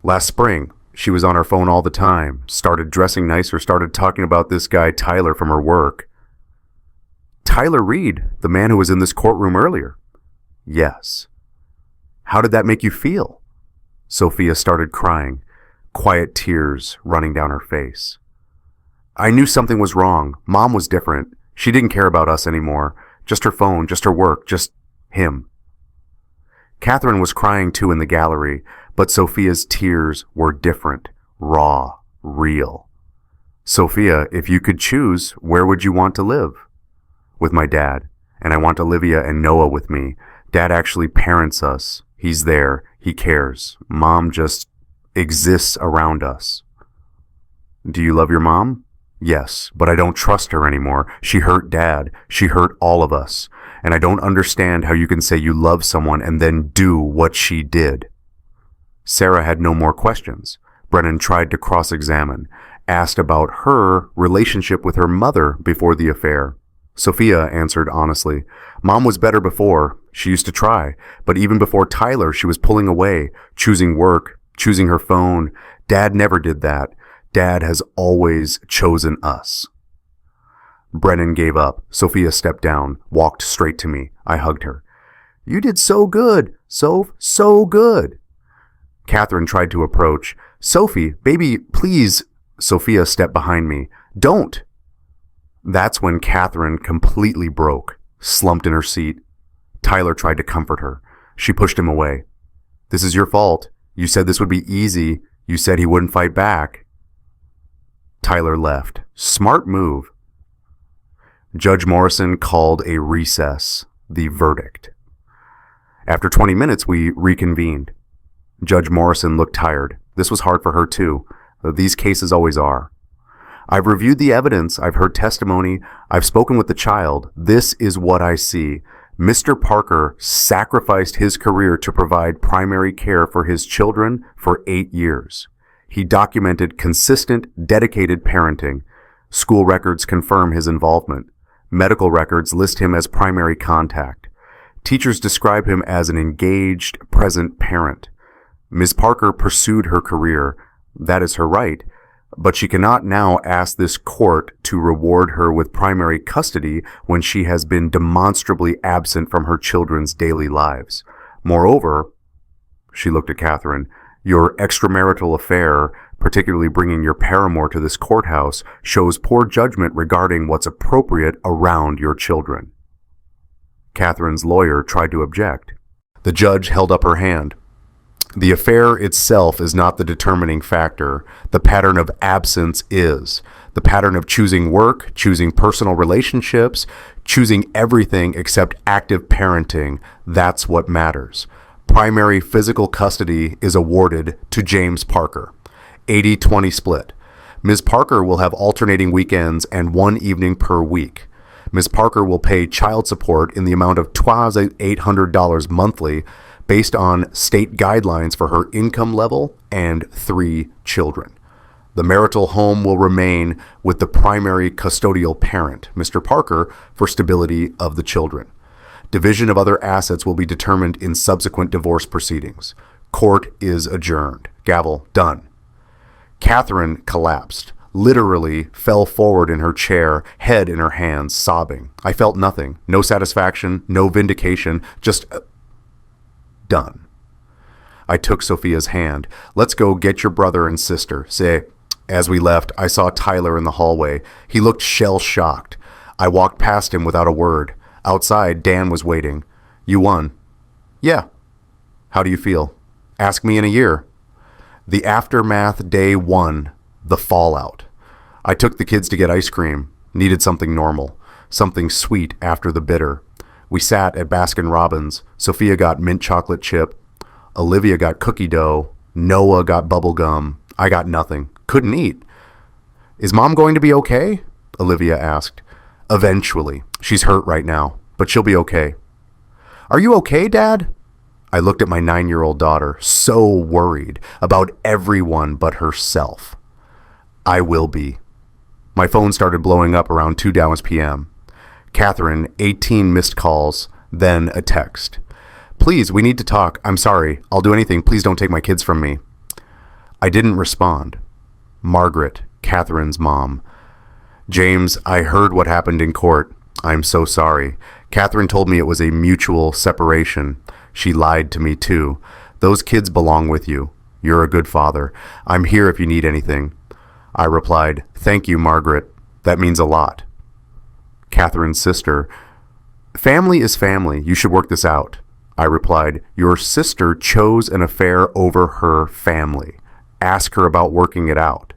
Last spring. She was on her phone all the time, started dressing nicer, started talking about this guy Tyler from her work. Tyler Reed, the man who was in this courtroom earlier. Yes. How did that make you feel? Sophia started crying, quiet tears running down her face. I knew something was wrong. Mom was different. She didn't care about us anymore. Just her phone, just her work, just him. Catherine was crying too in the gallery, but Sophia's tears were different, raw, real. Sophia, if you could choose, where would you want to live? With my dad, and I want Olivia and Noah with me. Dad actually parents us. He's there. He cares. Mom just exists around us. Do you love your mom? Yes, but I don't trust her anymore. She hurt Dad. She hurt all of us. And I don't understand how you can say you love someone and then do what she did. Sarah had no more questions. Brennan tried to cross-examine, asked about her relationship with her mother before the affair. Sophia answered honestly. Mom was better before. She used to try. But even before Tyler, she was pulling away, choosing work, choosing her phone. Dad never did that. Dad has always chosen us. Brennan gave up. Sophia stepped down, walked straight to me. I hugged her. You did so good. So good. Catherine tried to approach. Sophie, baby, please. Sophia stepped behind me. Don't. That's when Catherine completely broke, slumped in her seat. Tyler tried to comfort her. She pushed him away. This is your fault. You said this would be easy. You said he wouldn't fight back. Tyler left. Smart move. Judge Morrison called a recess, the verdict. After 20 minutes, we reconvened. Judge Morrison looked tired. This was hard for her too. These cases always are. I've reviewed the evidence. I've heard testimony. I've spoken with the child. This is what I see. Mr. Parker sacrificed his career to provide primary care for his children for 8 years. He documented consistent, dedicated parenting. School records confirm his involvement. Medical records list him as primary contact. Teachers describe him as an engaged, present parent. Ms. Parker pursued her career. That is her right. But she cannot now ask this court to reward her with primary custody when she has been demonstrably absent from her children's daily lives. Moreover, she looked at Catherine, Your extramarital affair, particularly bringing your paramour to this courthouse, shows poor judgment regarding what's appropriate around your children." Catherine's lawyer tried to object. The judge held up her hand. "The affair itself is not the determining factor. The pattern of absence is. The pattern of choosing work, choosing personal relationships, choosing everything except active parenting, that's what matters. Primary physical custody is awarded to James Parker. 80-20 split. Ms. Parker will have alternating weekends and one evening per week. Ms. Parker will pay child support in the amount of $2,800 monthly based on state guidelines for her income level and 3 children. The marital home will remain with the primary custodial parent, Mr. Parker, for stability of the children. Division of other assets will be determined in subsequent divorce proceedings. Court is adjourned. Gavel, done." Catherine collapsed, literally fell forward in her chair, head in her hands, sobbing. I felt nothing. No satisfaction, no vindication, just done. I took Sophia's hand. "Let's go get your brother and sister. Say." As we left, I saw Tyler in the hallway. He looked shell-shocked. I walked past him without a word. Outside, Dan was waiting. "You won." "Yeah." "How do you feel?" "Ask me in a year." The aftermath, day 1, the fallout. I took the kids to get ice cream. Needed something normal, something sweet after the bitter. We sat at Baskin-Robbins. Sophia got mint chocolate chip. Olivia got cookie dough. Noah got bubble gum. I got nothing. Couldn't eat. "Is Mom going to be okay?" Olivia asked. "Eventually. She's hurt right now, but she'll be okay." "Are you okay, Dad?" I looked at my 9-year-old daughter, so worried about everyone but herself. "I will be." My phone started blowing up around 2 Dallas p.m. Catherine, 18 missed calls, then a text. "Please, we need to talk. I'm sorry. I'll do anything. Please don't take my kids from me." I didn't respond. Margaret, Catherine's mom. "James, I heard what happened in court. I'm so sorry. Catherine told me it was a mutual separation. She lied to me too. Those kids belong with you. You're a good father. I'm here if you need anything." I replied, "Thank you, Margaret. That means a lot." Catherine's sister. "Family is family. You should work this out." I replied, "Your sister chose an affair over her family. Ask her about working it out."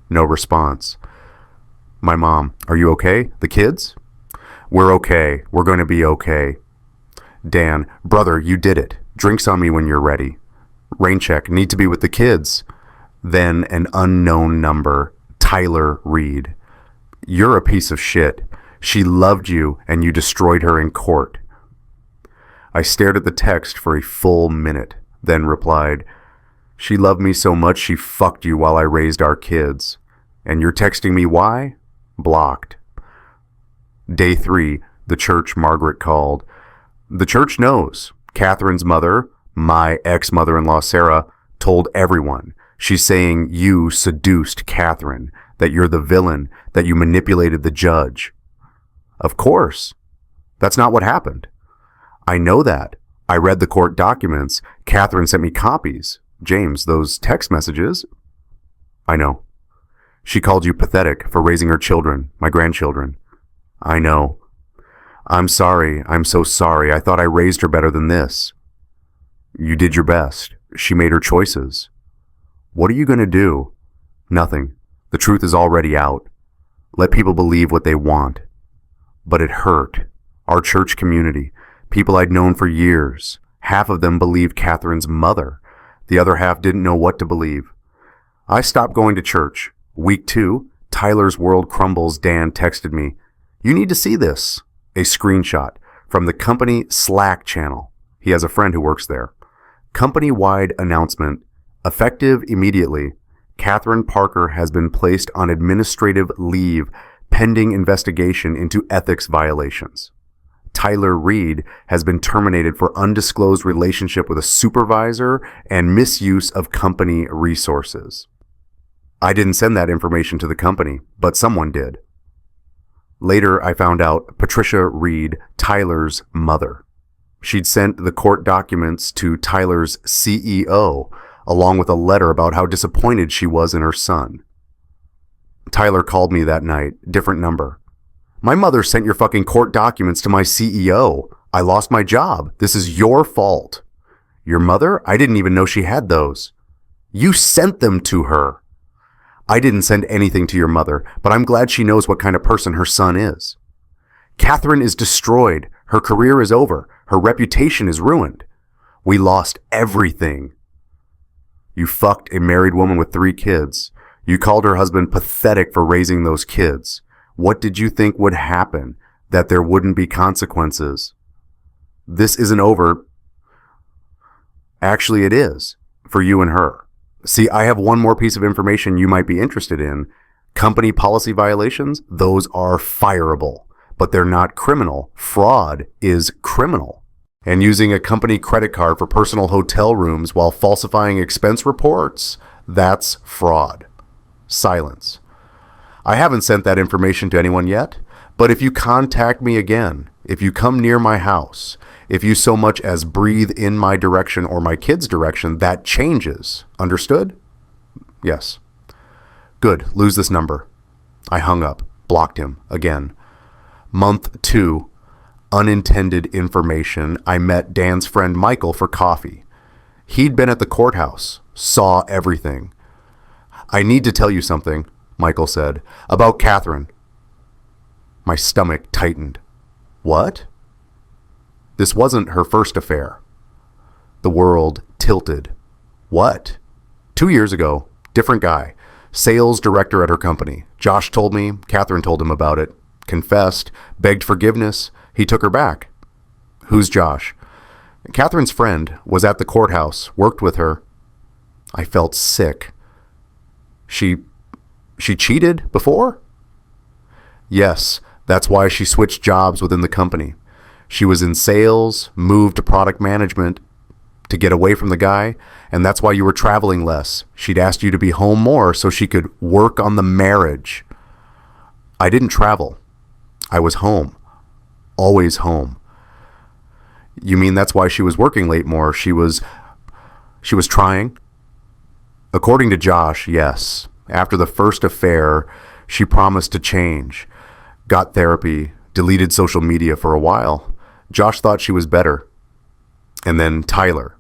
No response. My mom. "Are you okay? The kids?" "We're okay. We're going to be okay." Dan. "Brother, you did it. Drinks on me when you're ready." Raincheck. "Need to be with the kids." Then an unknown number. Tyler Reed. "You're a piece of shit. She loved you and you destroyed her in court." I stared at the text for a full minute, then replied, "She loved me so much she fucked you while I raised our kids. And you're texting me why?" Blocked. Day 3, the church Margaret called. "The church knows. Catherine's mother, my ex-mother-in-law Sarah, told everyone. She's saying you seduced Catherine, that you're the villain, that you manipulated the judge." "Of course. That's not what happened." "I know that. I read the court documents. Catherine sent me copies. James, those text messages." "I know." "She called you pathetic for raising her children, my grandchildren." "I know." "I'm sorry. I'm so sorry. I thought I raised her better than this." "You did your best. She made her choices." "What are you going to do?" "Nothing. The truth is already out. Let people believe what they want." But it hurt. Our church community, people I'd known for years, half of them believed Catherine's mother. The other half didn't know what to believe. I stopped going to church. Week 2, Tyler's world crumbles. Dan texted me, "You need to see this." A screenshot from the company Slack channel. He has a friend who works there. Company-wide announcement. Effective immediately. Catherine Parker has been placed on administrative leave pending investigation into ethics violations. Tyler Reed has been terminated for undisclosed relationship with a supervisor and misuse of company resources. I didn't send that information to the company, but someone did. Later, I found out Patricia Reed, Tyler's mother. She'd sent the court documents to Tyler's CEO, along with a letter about how disappointed she was in her son. Tyler called me that night, different number. My mother sent your fucking court documents to my CEO. I lost my job. This is your fault. Your mother? I didn't even know she had those. You sent them to her. I didn't send anything to your mother, but I'm glad she knows what kind of person her son is. Catherine is destroyed. Her career is over. Her reputation is ruined. We lost everything. You fucked a married woman with 3 kids. You called her husband pathetic for raising those kids. What did you think would happen? That there wouldn't be consequences? This isn't over. Actually, it is, for you and her. See, I have one more piece of information you might be interested in. Company policy violations, those are fireable, but they're not criminal. Fraud is criminal. And using a company credit card for personal hotel rooms while falsifying expense reports, that's fraud. Silence. I haven't sent that information to anyone yet, but if you contact me again, if you come near my house, if you so much as breathe in my direction or my kids' direction, that changes. Understood? Yes. Good. Lose this number. I hung up, blocked him again. Month 2, unintended information. I met Dan's friend Michael for coffee. He'd been at the courthouse, saw everything. I need to tell you something, Michael said, about Catherine. My stomach tightened. What? This wasn't her first affair. The world tilted. What? 2 years ago, different guy, sales director at her company. Josh told me, Catherine told him about it, confessed, begged forgiveness. He took her back. Who's Josh? Catherine's friend, was at the courthouse, worked with her. I felt sick. She cheated before? Yes, that's why she switched jobs within the company. She was in sales, moved to product management to get away from the guy, and that's why you were traveling less. She'd asked you to be home more so she could work on the marriage. I didn't travel. I was home. Always home. You mean that's why she was working late more? She was trying? According to Josh, yes. After the first affair, she promised to change. Got therapy, deleted social media for a while. Josh thought she was better. And then Tyler.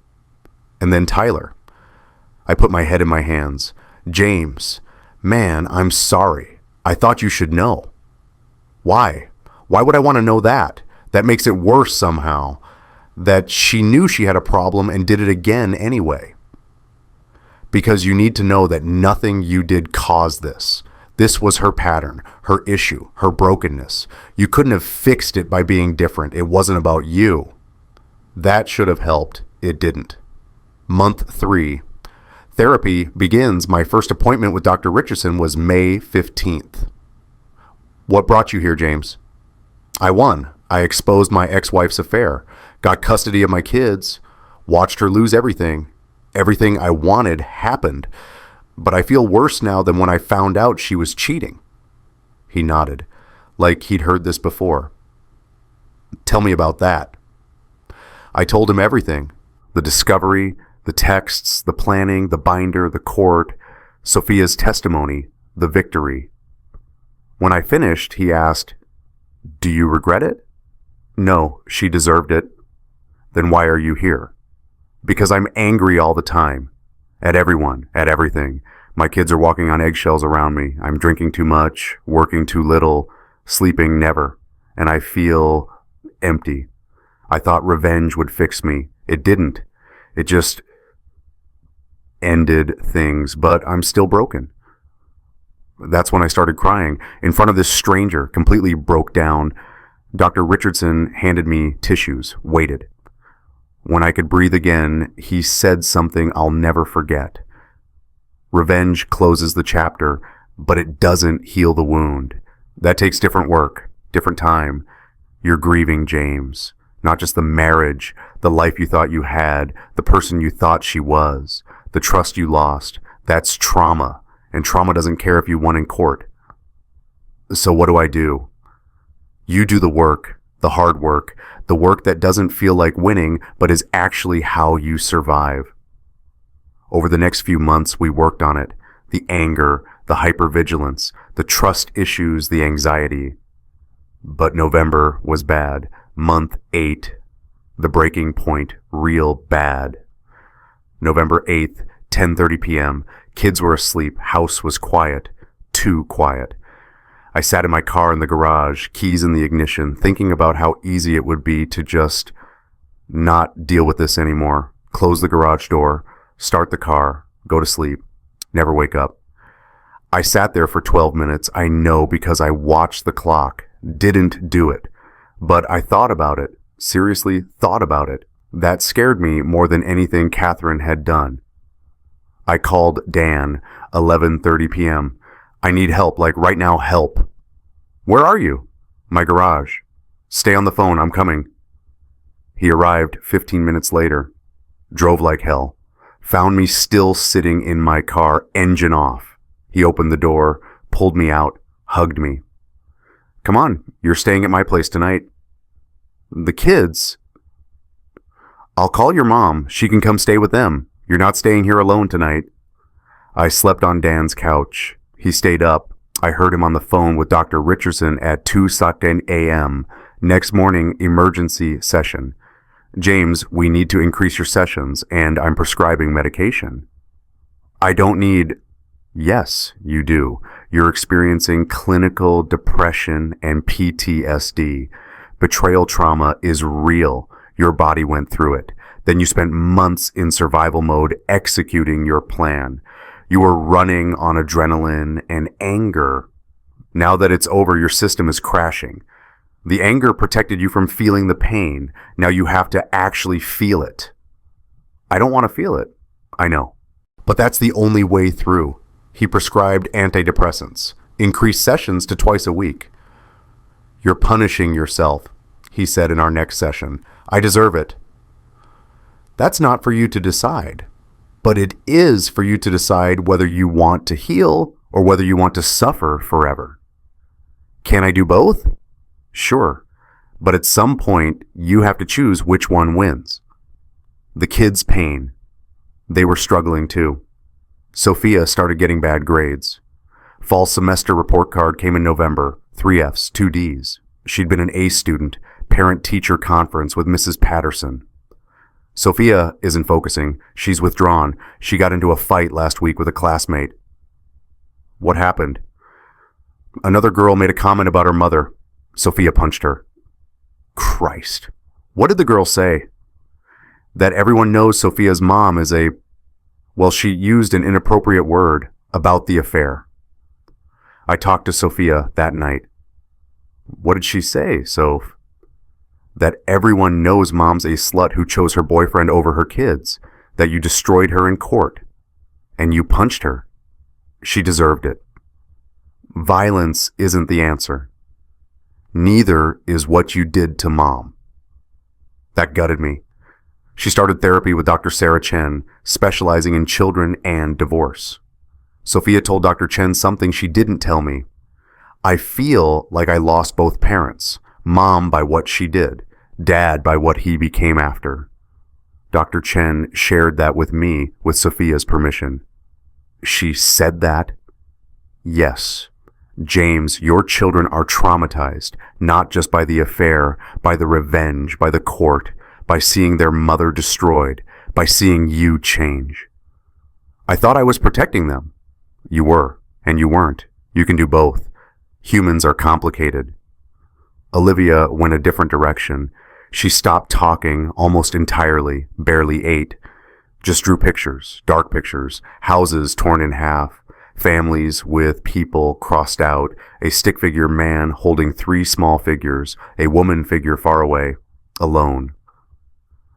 I put my head in my hands. James, man, I'm sorry. I thought you should know. Why? Why would I want to know that? That makes it worse somehow. That she knew she had a problem and did it again anyway. Because you need to know that nothing you did caused this. This was her pattern, her issue, her brokenness. You couldn't have fixed it by being different. It wasn't about you. That should have helped. It didn't. Month 3. Therapy begins. My first appointment with Dr. Richardson was May 15th. What brought you here, James? I won. I exposed my ex-wife's affair, got custody of my kids, watched her lose everything. Everything I wanted happened. But I feel worse now than when I found out she was cheating. He nodded, like he'd heard this before. Tell me about that. I told him everything. The discovery, the texts, the planning, the binder, the court, Sophia's testimony, the victory. When I finished, he asked, "Do you regret it?" No, she deserved it. Then why are you here? Because I'm angry all the time. At everyone, at everything. My kids are walking on eggshells around me. I'm drinking too much, working too little, sleeping never. And I feel empty. I thought revenge would fix me. It didn't. It just ended things, but I'm still broken. That's when I started crying. In front of this stranger, completely broke down. Dr. Richardson handed me tissues, waited. When I could breathe again, he said something I'll never forget. Revenge closes the chapter, but it doesn't heal the wound. That takes different work, different time. You're grieving, James. Not just the marriage, the life you thought you had, the person you thought she was, the trust you lost. That's trauma, and trauma doesn't care if you won in court. So what do? You do the work, the hard work, the work that doesn't feel like winning, but is actually how you survive. Over the next few months, we worked on it. The anger, the hypervigilance, the trust issues, the anxiety. But November was bad. Month 8, the breaking point, real bad. November 8th, 10:30 p.m. Kids were asleep. House was quiet. Too quiet. I sat in my car in the garage, keys in the ignition, thinking about how easy it would be to just not deal with this anymore. Close the garage door, start the car, go to sleep, never wake up. I sat there for 12 minutes. I know because I watched the clock. Didn't do it. But I thought about it. Seriously thought about it. That scared me more than anything Catherine had done. I called Dan, 11:30 p.m. I need help, like right now, help. Where are you? My garage. Stay on the phone, I'm coming. He arrived 15 minutes later. Drove like hell. Found me still sitting in my car, engine off. He opened the door, pulled me out, hugged me. Come on, you're staying at my place tonight. The kids? I'll call your mom. She can come stay with them. You're not staying here alone tonight. I slept on Dan's couch. He stayed up. I heard him on the phone with Dr. Richardson at 2:00 a.m. Next morning, emergency session. James, we need to increase your sessions, and I'm prescribing medication. I don't need... Yes, you do. You're experiencing clinical depression and PTSD. Betrayal trauma is real. Your body went through it. Then you spent months in survival mode executing your plan. You were running on adrenaline and anger. Now that it's over, your system is crashing. The anger protected you from feeling the pain. Now you have to actually feel it. I don't want to feel it. I know. But that's the only way through. He prescribed antidepressants. Increased sessions to twice a week. You're punishing yourself, he said in our next session. I deserve it. That's not for you to decide. But it is for you to decide whether you want to heal or whether you want to suffer forever. Can I do both? Sure. But at some point, you have to choose which one wins. The kids' pain. They were struggling too. Sophia started getting bad grades. Fall semester report card came in November. 3 Fs, 2 Ds. She'd been an A student. Parent-teacher conference with Mrs. Patterson. Sophia isn't focusing. She's withdrawn. She got into a fight last week with a classmate. What happened? Another girl made a comment about her mother. Sophia punched her. Christ. What did the girl say? That everyone knows Sophia's mom is a... Well, she used an inappropriate word about the affair. I talked to Sophia that night. What did she say, Soph? That everyone knows mom's a slut who chose her boyfriend over her kids, that you destroyed her in court, and you punched her. She deserved it. Violence isn't the answer. Neither is what you did to mom. That gutted me. She started therapy with Dr. Sarah Chen, specializing in children and divorce. Sophia told Dr. Chen something she didn't tell me. I feel like I lost both parents. Mom by what she did, Dad by what he became after. Dr. Chen shared that with me with Sophia's permission. She said that? Yes. James, your children are traumatized, not just by the affair, by the revenge, by the court, by seeing their mother destroyed, by seeing you change. I thought I was protecting them. You were, and you weren't. You can do both. Humans are complicated. Olivia went a different direction. She stopped talking almost entirely, barely ate. Just drew pictures, dark pictures, houses torn in half, families with people crossed out, a stick figure man holding 3 small figures, a woman figure far away, alone.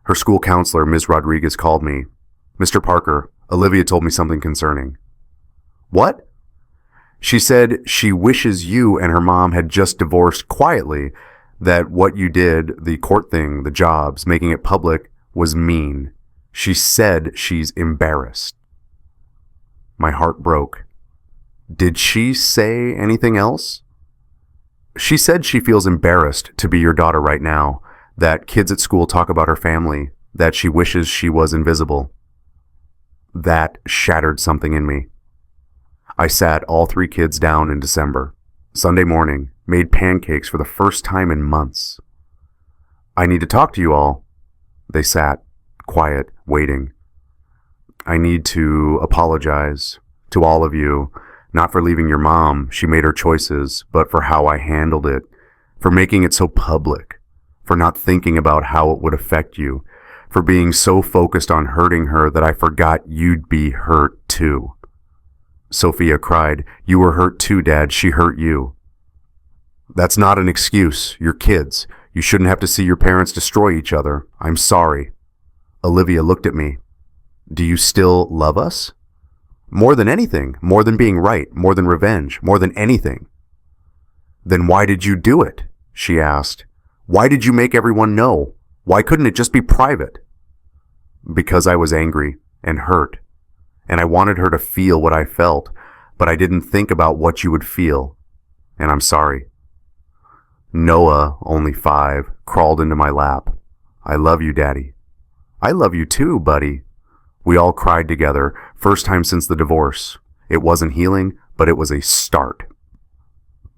Her school counselor, Ms. Rodriguez, called me. Mr. Parker, Olivia told me something concerning. What? She said she wishes you and her mom had just divorced quietly, that what you did, the court thing, the jobs, making it public, was mean. She said she's embarrassed. My heart broke. Did she say anything else? She said she feels embarrassed to be your daughter right now, that kids at school talk about her family, that she wishes she was invisible. That shattered something in me. I sat all 3 kids down in December, Sunday morning, made pancakes for the first time in months. I need to talk to you all. They sat, quiet, waiting. I need to apologize to all of you, not for leaving your mom, she made her choices, but for how I handled it, for making it so public, for not thinking about how it would affect you, for being so focused on hurting her that I forgot you'd be hurt too. Sophia cried, "You were hurt too, Dad. She hurt you." That's not an excuse. You're kids. You shouldn't have to see your parents destroy each other. I'm sorry. Olivia looked at me. Do you still love us? More than anything, more than being right, more than revenge, more than anything. Then why did you do it? She asked. Why did you make everyone know? Why couldn't it just be private? Because I was angry and hurt, and I wanted her to feel what I felt, but I didn't think about what you would feel, and I'm sorry. Noah, only 5, crawled into my lap. I love you, Daddy. I love you too, buddy. We all cried together, first time since the divorce. It wasn't healing, but it was a start.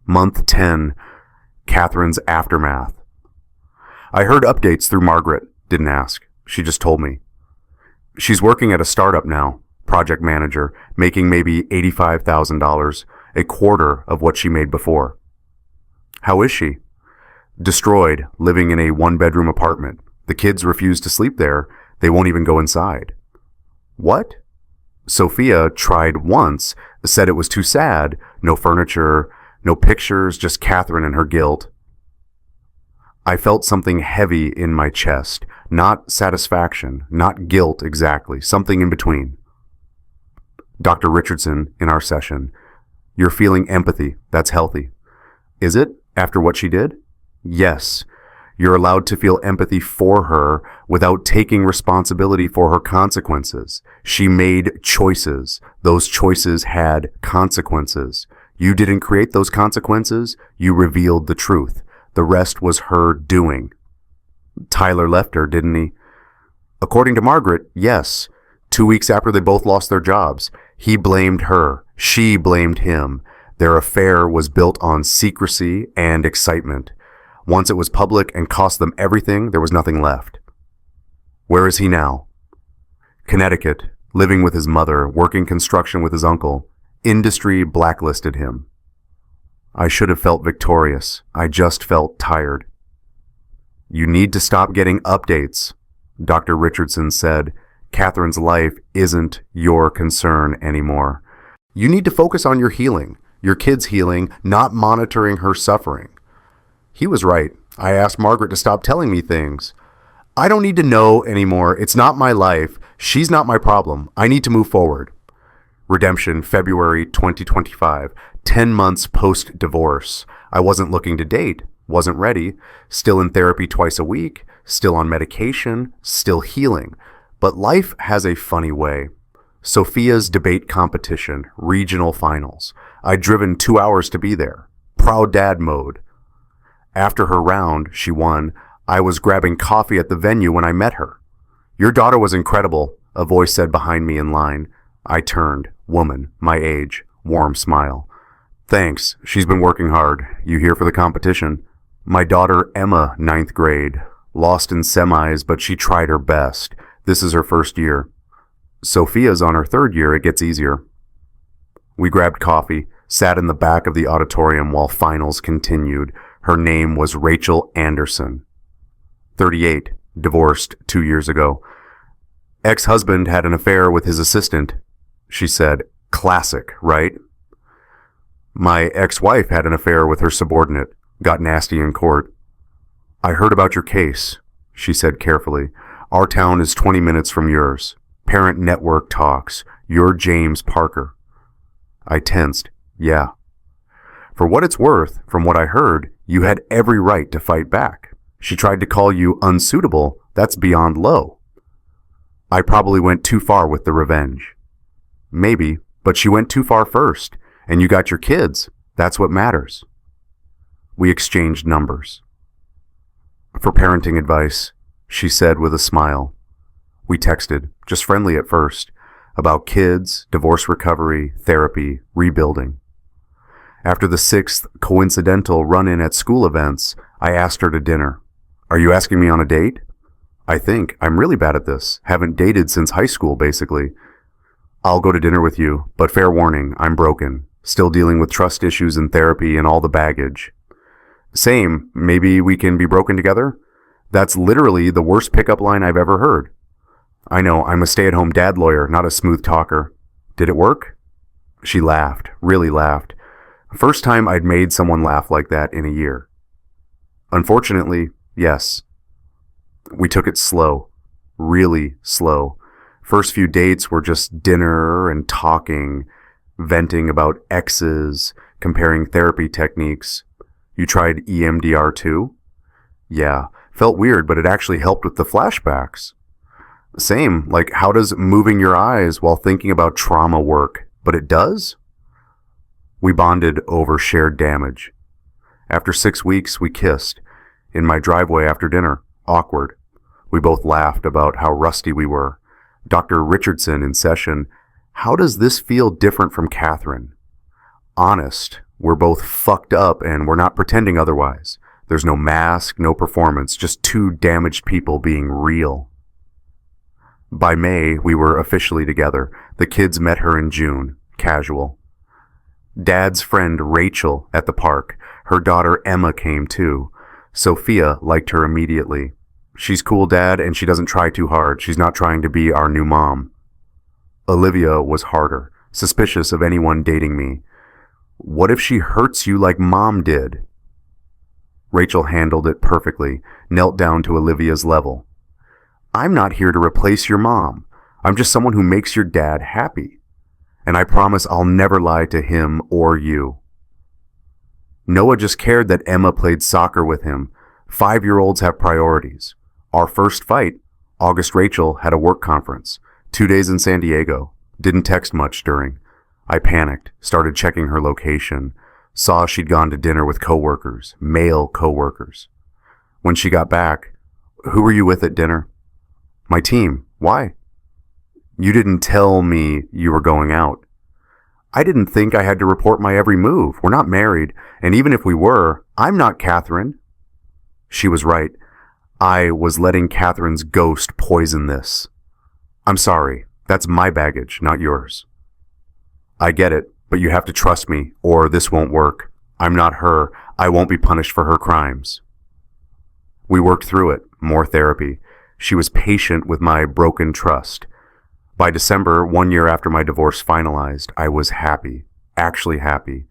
Month 10, Catherine's aftermath. I heard updates through Margaret, didn't ask. She just told me. She's working at a startup now, project manager, making maybe $85,000, a quarter of what she made before. How is she? Destroyed, living in a 1-bedroom apartment. The kids refuse to sleep there. They won't even go inside. What? Sophia tried once, said it was too sad. No furniture, no pictures, just Catherine and her guilt. I felt something heavy in my chest. Not satisfaction, not guilt exactly, something in between. Dr. Richardson, in our session, you're feeling empathy. That's healthy. Is it, after what she did? Yes. You're allowed to feel empathy for her without taking responsibility for her consequences. She made choices. Those choices had consequences. You didn't create those consequences. You revealed the truth. The rest was her doing. Tyler left her, didn't he? According to Margaret, yes. 2 weeks after they both lost their jobs, he blamed her. She blamed him. Their affair was built on secrecy and excitement. Once it was public and cost them everything, there was nothing left. Where is he now? Connecticut, living with his mother, working construction with his uncle. Industry blacklisted him. I should have felt victorious. I just felt tired. You need to stop getting updates, Dr. Richardson said. Catherine's life isn't your concern anymore. You need to focus on your healing, your kid's healing, not monitoring her suffering. He was right. I asked Margaret to stop telling me things. I don't need to know anymore. It's not my life. She's not my problem. I need to move forward. Redemption, February 2025. 10 months post-divorce. I wasn't looking to date. Wasn't ready. Still in therapy twice a week. Still on medication. Still healing. But life has a funny way. Sophia's debate competition. Regional finals. I'd driven 2 hours to be there. Proud dad mode. After her round, she won. I was grabbing coffee at the venue when I met her. Your daughter was incredible, a voice said behind me in line. I turned. Woman, my age. Warm smile. Thanks. She's been working hard. You here for the competition? My daughter Emma, 9th grade. Lost in semis, but she tried her best. This is her first year. Sophia's on her 3rd year. It gets easier. We grabbed coffee, sat in the back of the auditorium while finals continued. Her name was Rachel Anderson. 38, divorced 2 years ago. Ex-husband had an affair with his assistant. She said, classic, right? My ex-wife had an affair with her subordinate. Got nasty in court. I heard about your case, she said carefully. Our town is 20 minutes from yours. Parent network talks. You're James Parker. I tensed. Yeah. For what it's worth, from what I heard, you had every right to fight back. She tried to call you unsuitable. That's beyond low. I probably went too far with the revenge. Maybe, but she went too far first, and you got your kids. That's what matters. We exchanged numbers. For parenting advice, she said with a smile. We texted, just friendly at first. about kids, divorce recovery, therapy, rebuilding. After the 6th coincidental run-in at school events, I asked her to dinner. Are you asking me on a date? I think. I'm really bad at this. Haven't dated since high school, basically. I'll go to dinner with you, but fair warning, I'm broken. Still dealing with trust issues in therapy and all the baggage. Same. Maybe we can be broken together? That's literally the worst pickup line I've ever heard. I know, I'm a stay-at-home dad lawyer, not a smooth talker. Did it work? She laughed, really laughed. First time I'd made someone laugh like that in a year. Unfortunately, yes. We took it slow, really slow. First few dates were just dinner and talking, venting about exes, comparing therapy techniques. You tried EMDR too? Yeah, felt weird, but it actually helped with the flashbacks. Same, like how does moving your eyes while thinking about trauma work? But it does? We bonded over shared damage. After 6 weeks, we kissed. In my driveway after dinner. Awkward. We both laughed about how rusty we were. Dr. Richardson in session. How does this feel different from Catherine? Honest. We're both fucked up and we're not pretending otherwise. There's no mask, no performance, just two damaged people being real. By May, we were officially together. The kids met her in June. Casual. Dad's friend Rachel at the park. Her daughter Emma came too. Sophia liked her immediately. She's cool, Dad, and she doesn't try too hard. She's not trying to be our new mom. Olivia was harder, suspicious of anyone dating me. What if she hurts you like Mom did? Rachel handled it perfectly, knelt down to Olivia's level. I'm not here to replace your mom. I'm just someone who makes your dad happy. And I promise I'll never lie to him or you. Noah just cared that Emma played soccer with him. 5-year-olds have priorities. Our first fight, August Rachel had a work conference. 2 days in San Diego. Didn't text much during. I panicked, started checking her location. Saw she'd gone to dinner with coworkers, male coworkers. When she got back, who were you with at dinner? My team. Why? You didn't tell me you were going out. I didn't think I had to report my every move. We're not married, and even if we were, I'm not Catherine. She was right. I was letting Catherine's ghost poison this. I'm sorry. That's my baggage, not yours. I get it, but you have to trust me, or this won't work. I'm not her. I won't be punished for her crimes. We worked through it. More therapy. She was patient with my broken trust. By December, 1 year after my divorce finalized, I was happy. Actually happy.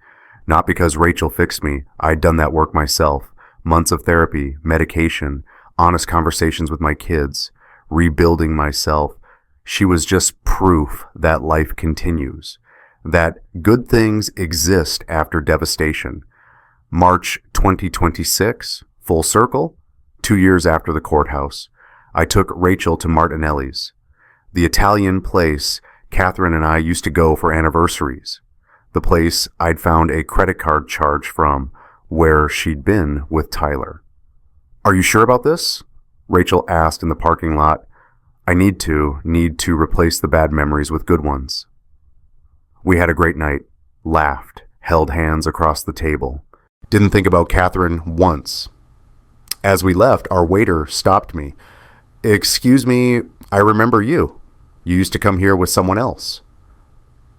Not because Rachel fixed me. I'd done that work myself. Months of therapy, medication, honest conversations with my kids, rebuilding myself. She was just proof that life continues. That good things exist after devastation. March 2026, full circle, 2 years after the courthouse. I took Rachel to Martinelli's. The Italian place Catherine and I used to go for anniversaries. The place I'd found a credit card charge from where she'd been with Tyler. Are you sure about this? Rachel asked in the parking lot. I need to replace the bad memories with good ones. We had a great night, laughed, held hands across the table. Didn't think about Catherine once. As we left, our waiter stopped me. Excuse me, I remember you. You used to come here with someone else.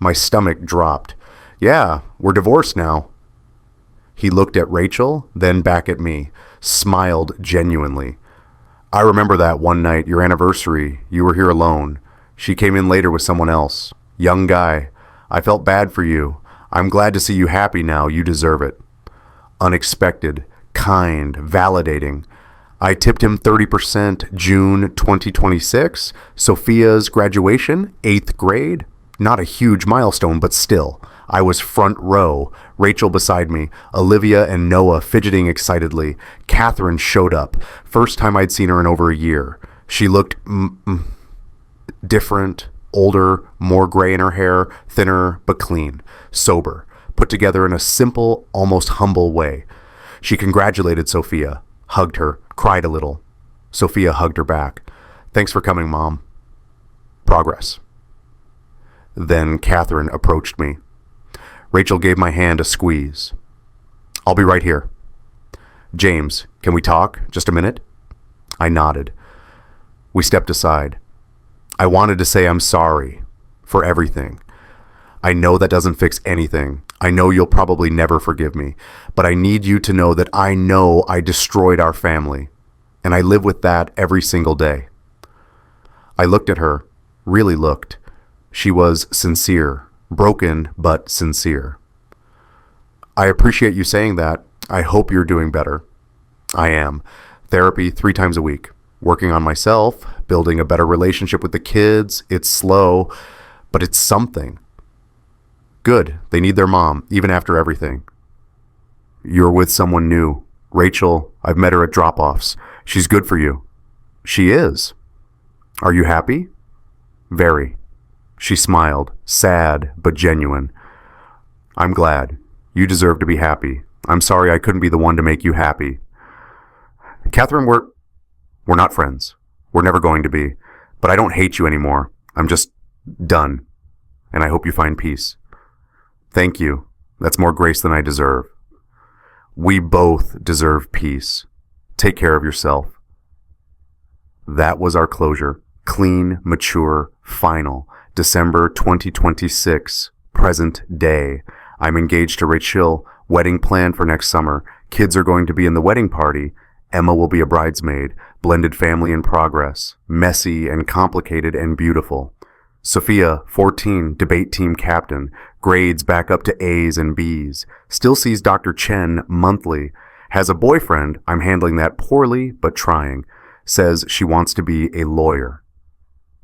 My stomach dropped. Yeah, we're divorced now. He looked at Rachel, then back at me, smiled genuinely. I remember that one night, your anniversary. You were here alone. She came in later with someone else. Young guy. I felt bad for you. I'm glad to see you happy now. You deserve it. Unexpected, kind, validating. I tipped him 30% June 2026. Sophia's graduation, 8th grade. Not a huge milestone, but still. I was front row, Rachel beside me, Olivia and Noah fidgeting excitedly. Catherine showed up. First time I'd seen her in over a year. She looked different, older, more gray in her hair, thinner but clean, sober, put together in a simple, almost humble way. She congratulated Sophia, hugged her, cried a little. Sophia hugged her back. Thanks for coming, Mom. Progress. Then Catherine approached me. Rachel gave my hand a squeeze. "I'll be right here." "James, can we talk? Just a minute?" I nodded. We stepped aside. I wanted to say I'm sorry for everything. I know that doesn't fix anything. I know you'll probably never forgive me, but I need you to know that I know I destroyed our family, and I live with that every single day. I looked at her, really looked. She was sincere, broken but sincere. "I appreciate you saying that. I hope you're doing better." I am. Therapy 3 times a week. Working on myself, building a better relationship with the kids. It's slow, but it's something. Good. They need their mom, even after everything. "You're with someone new. Rachel, I've met her at drop-offs. She's good for you." "She is." "Are you happy?" "Very." She smiled, sad but genuine. "I'm glad. You deserve to be happy. I'm sorry I couldn't be the one to make you happy." "Catherine, we're not friends. We're never going to be. But I don't hate you anymore. I'm just done. And I hope you find peace." "Thank you. That's more grace than I deserve." "We both deserve peace. Take care of yourself." That was our closure. Clean, mature, final. December 2026, present day. I'm engaged to Rachel. Wedding planned for next summer. Kids are going to be in the wedding party. Emma will be a bridesmaid. Blended family in progress. Messy and complicated and beautiful. Sophia, 14, debate team captain. Grades back up to A's and B's. Still sees Dr. Chen monthly. Has a boyfriend. I'm handling that poorly, but trying. Says she wants to be a lawyer.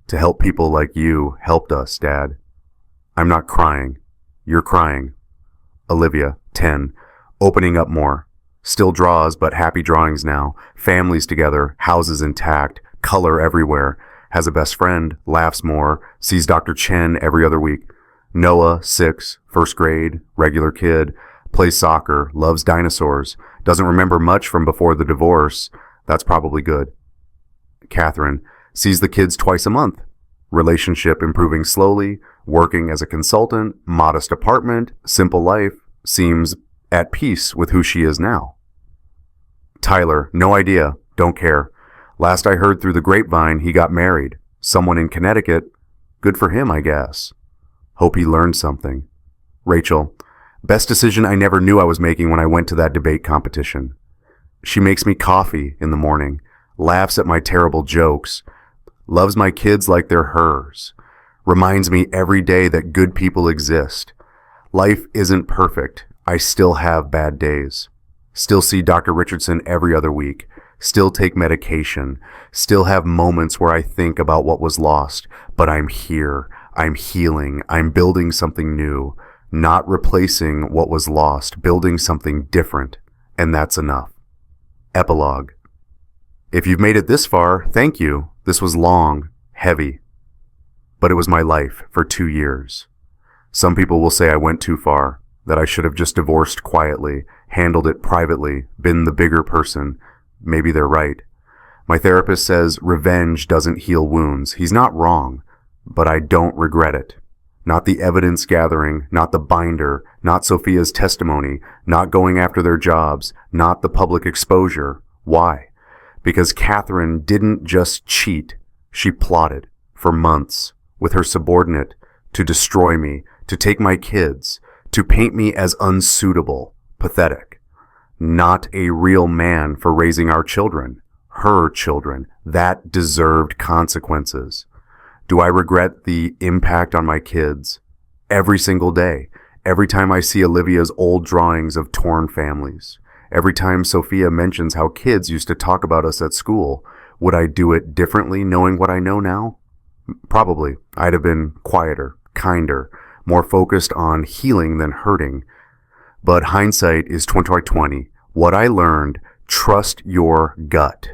To help people like you helped us, Dad. I'm not crying. You're crying. Olivia, 10. Opening up more. Still draws, but happy drawings now. Families together, houses intact, color everywhere. Has a best friend, laughs more, sees Dr. Chen every other week. Noah, 6, first grade, regular kid, plays soccer, loves dinosaurs, doesn't remember much from before the divorce. That's probably good. Catherine, sees the kids twice a month. Relationship improving slowly, working as a consultant, modest apartment, simple life, seems at peace with who she is now. Tyler, no idea, don't care. Last I heard through the grapevine, he got married. Someone in Connecticut. Good for him, I guess. Hope he learned something. Rachel, best decision I never knew I was making when I went to that debate competition. She makes me coffee in the morning, laughs at my terrible jokes, loves my kids like they're hers, reminds me every day that good people exist. Life isn't perfect. I still have bad days. Still see Dr. Richardson every other week. Still take medication. Still have moments where I think about what was lost. But I'm here. I'm healing. I'm building something new. Not replacing what was lost. Building something different. And that's enough. Epilogue. If you've made it this far, thank you. This was long, heavy. But it was my life for 2 years. Some people will say I went too far, that I should have just divorced quietly, handled it privately, been the bigger person. Maybe they're right. My therapist says revenge doesn't heal wounds. He's not wrong, but I don't regret it. Not the evidence gathering, not the binder, not Sophia's testimony, not going after their jobs, not the public exposure. Why? Because Catherine didn't just cheat, she plotted for months with her subordinate to destroy me, to take my kids, to paint me as unsuitable, pathetic. Not a real man for raising our children, her children. That deserved consequences. Do I regret the impact on my kids? Every single day. Every time I see Olivia's old drawings of torn families. Every time Sophia mentions how kids used to talk about us at school. Would I do it differently knowing what I know now? Probably. I'd have been quieter, kinder, more focused on healing than hurting. But hindsight is 20/20. What I learned, trust your gut.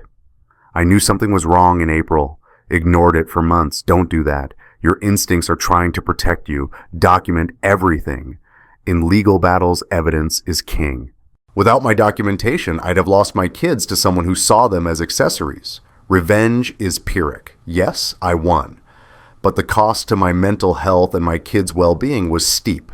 I knew something was wrong in April. Ignored it for months. Don't do that. Your instincts are trying to protect you. Document everything. In legal battles, evidence is king. Without my documentation, I'd have lost my kids to someone who saw them as accessories. Revenge is Pyrrhic. Yes, I won. but the cost to my mental health and my kids' well-being was steep.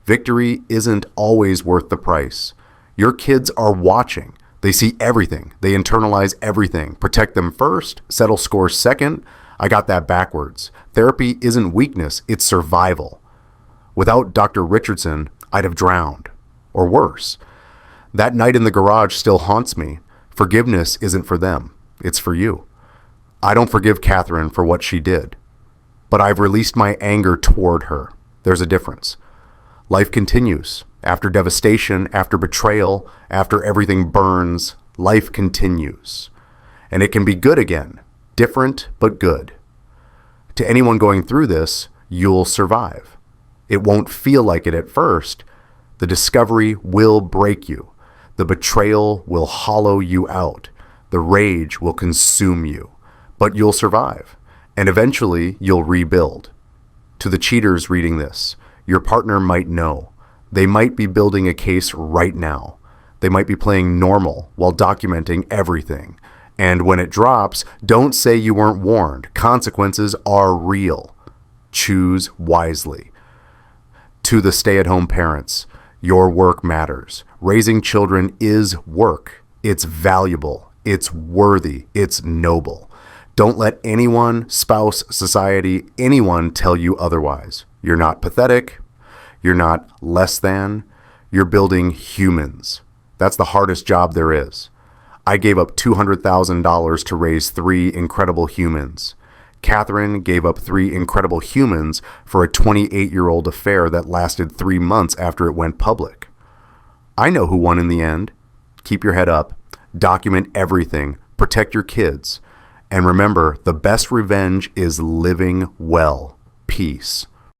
Victory isn't always worth the price. Your kids are watching. They see everything. They internalize everything. Protect them first, settle scores second. I got that backwards. Therapy isn't weakness, it's survival. Without Dr. Richardson, I'd have drowned. Or worse. That night in the garage still haunts me. Forgiveness isn't for them. It's for you. I don't forgive Catherine for what she did. But I've released my anger toward her. There's a difference. Life continues. After devastation, after betrayal, after everything burns, life continues. And it can be good again. Different, but good. To anyone going through this, you'll survive. It won't feel like it at first. The discovery will break you. The betrayal will hollow you out. The rage will consume you. But you'll survive. And eventually, you'll rebuild. To the cheaters reading this, your partner might know. They might be building a case right now. They might be playing normal while documenting everything. And when it drops, don't say you weren't warned. Consequences are real. Choose wisely. To the stay-at-home parents, your work matters. Raising children is work. It's valuable. It's worthy. It's noble. Don't let anyone, spouse, society, anyone tell you otherwise. You're not pathetic. You're not less than. You're building humans. That's the hardest job there is. I gave up $200,000 to raise 3 incredible humans. Catherine gave up 3 incredible humans for a 28-year-old affair that lasted 3 months after it went public. I know who won in the end. Keep your head up. Document everything. Protect your kids. And remember, the best revenge is living well. Peace.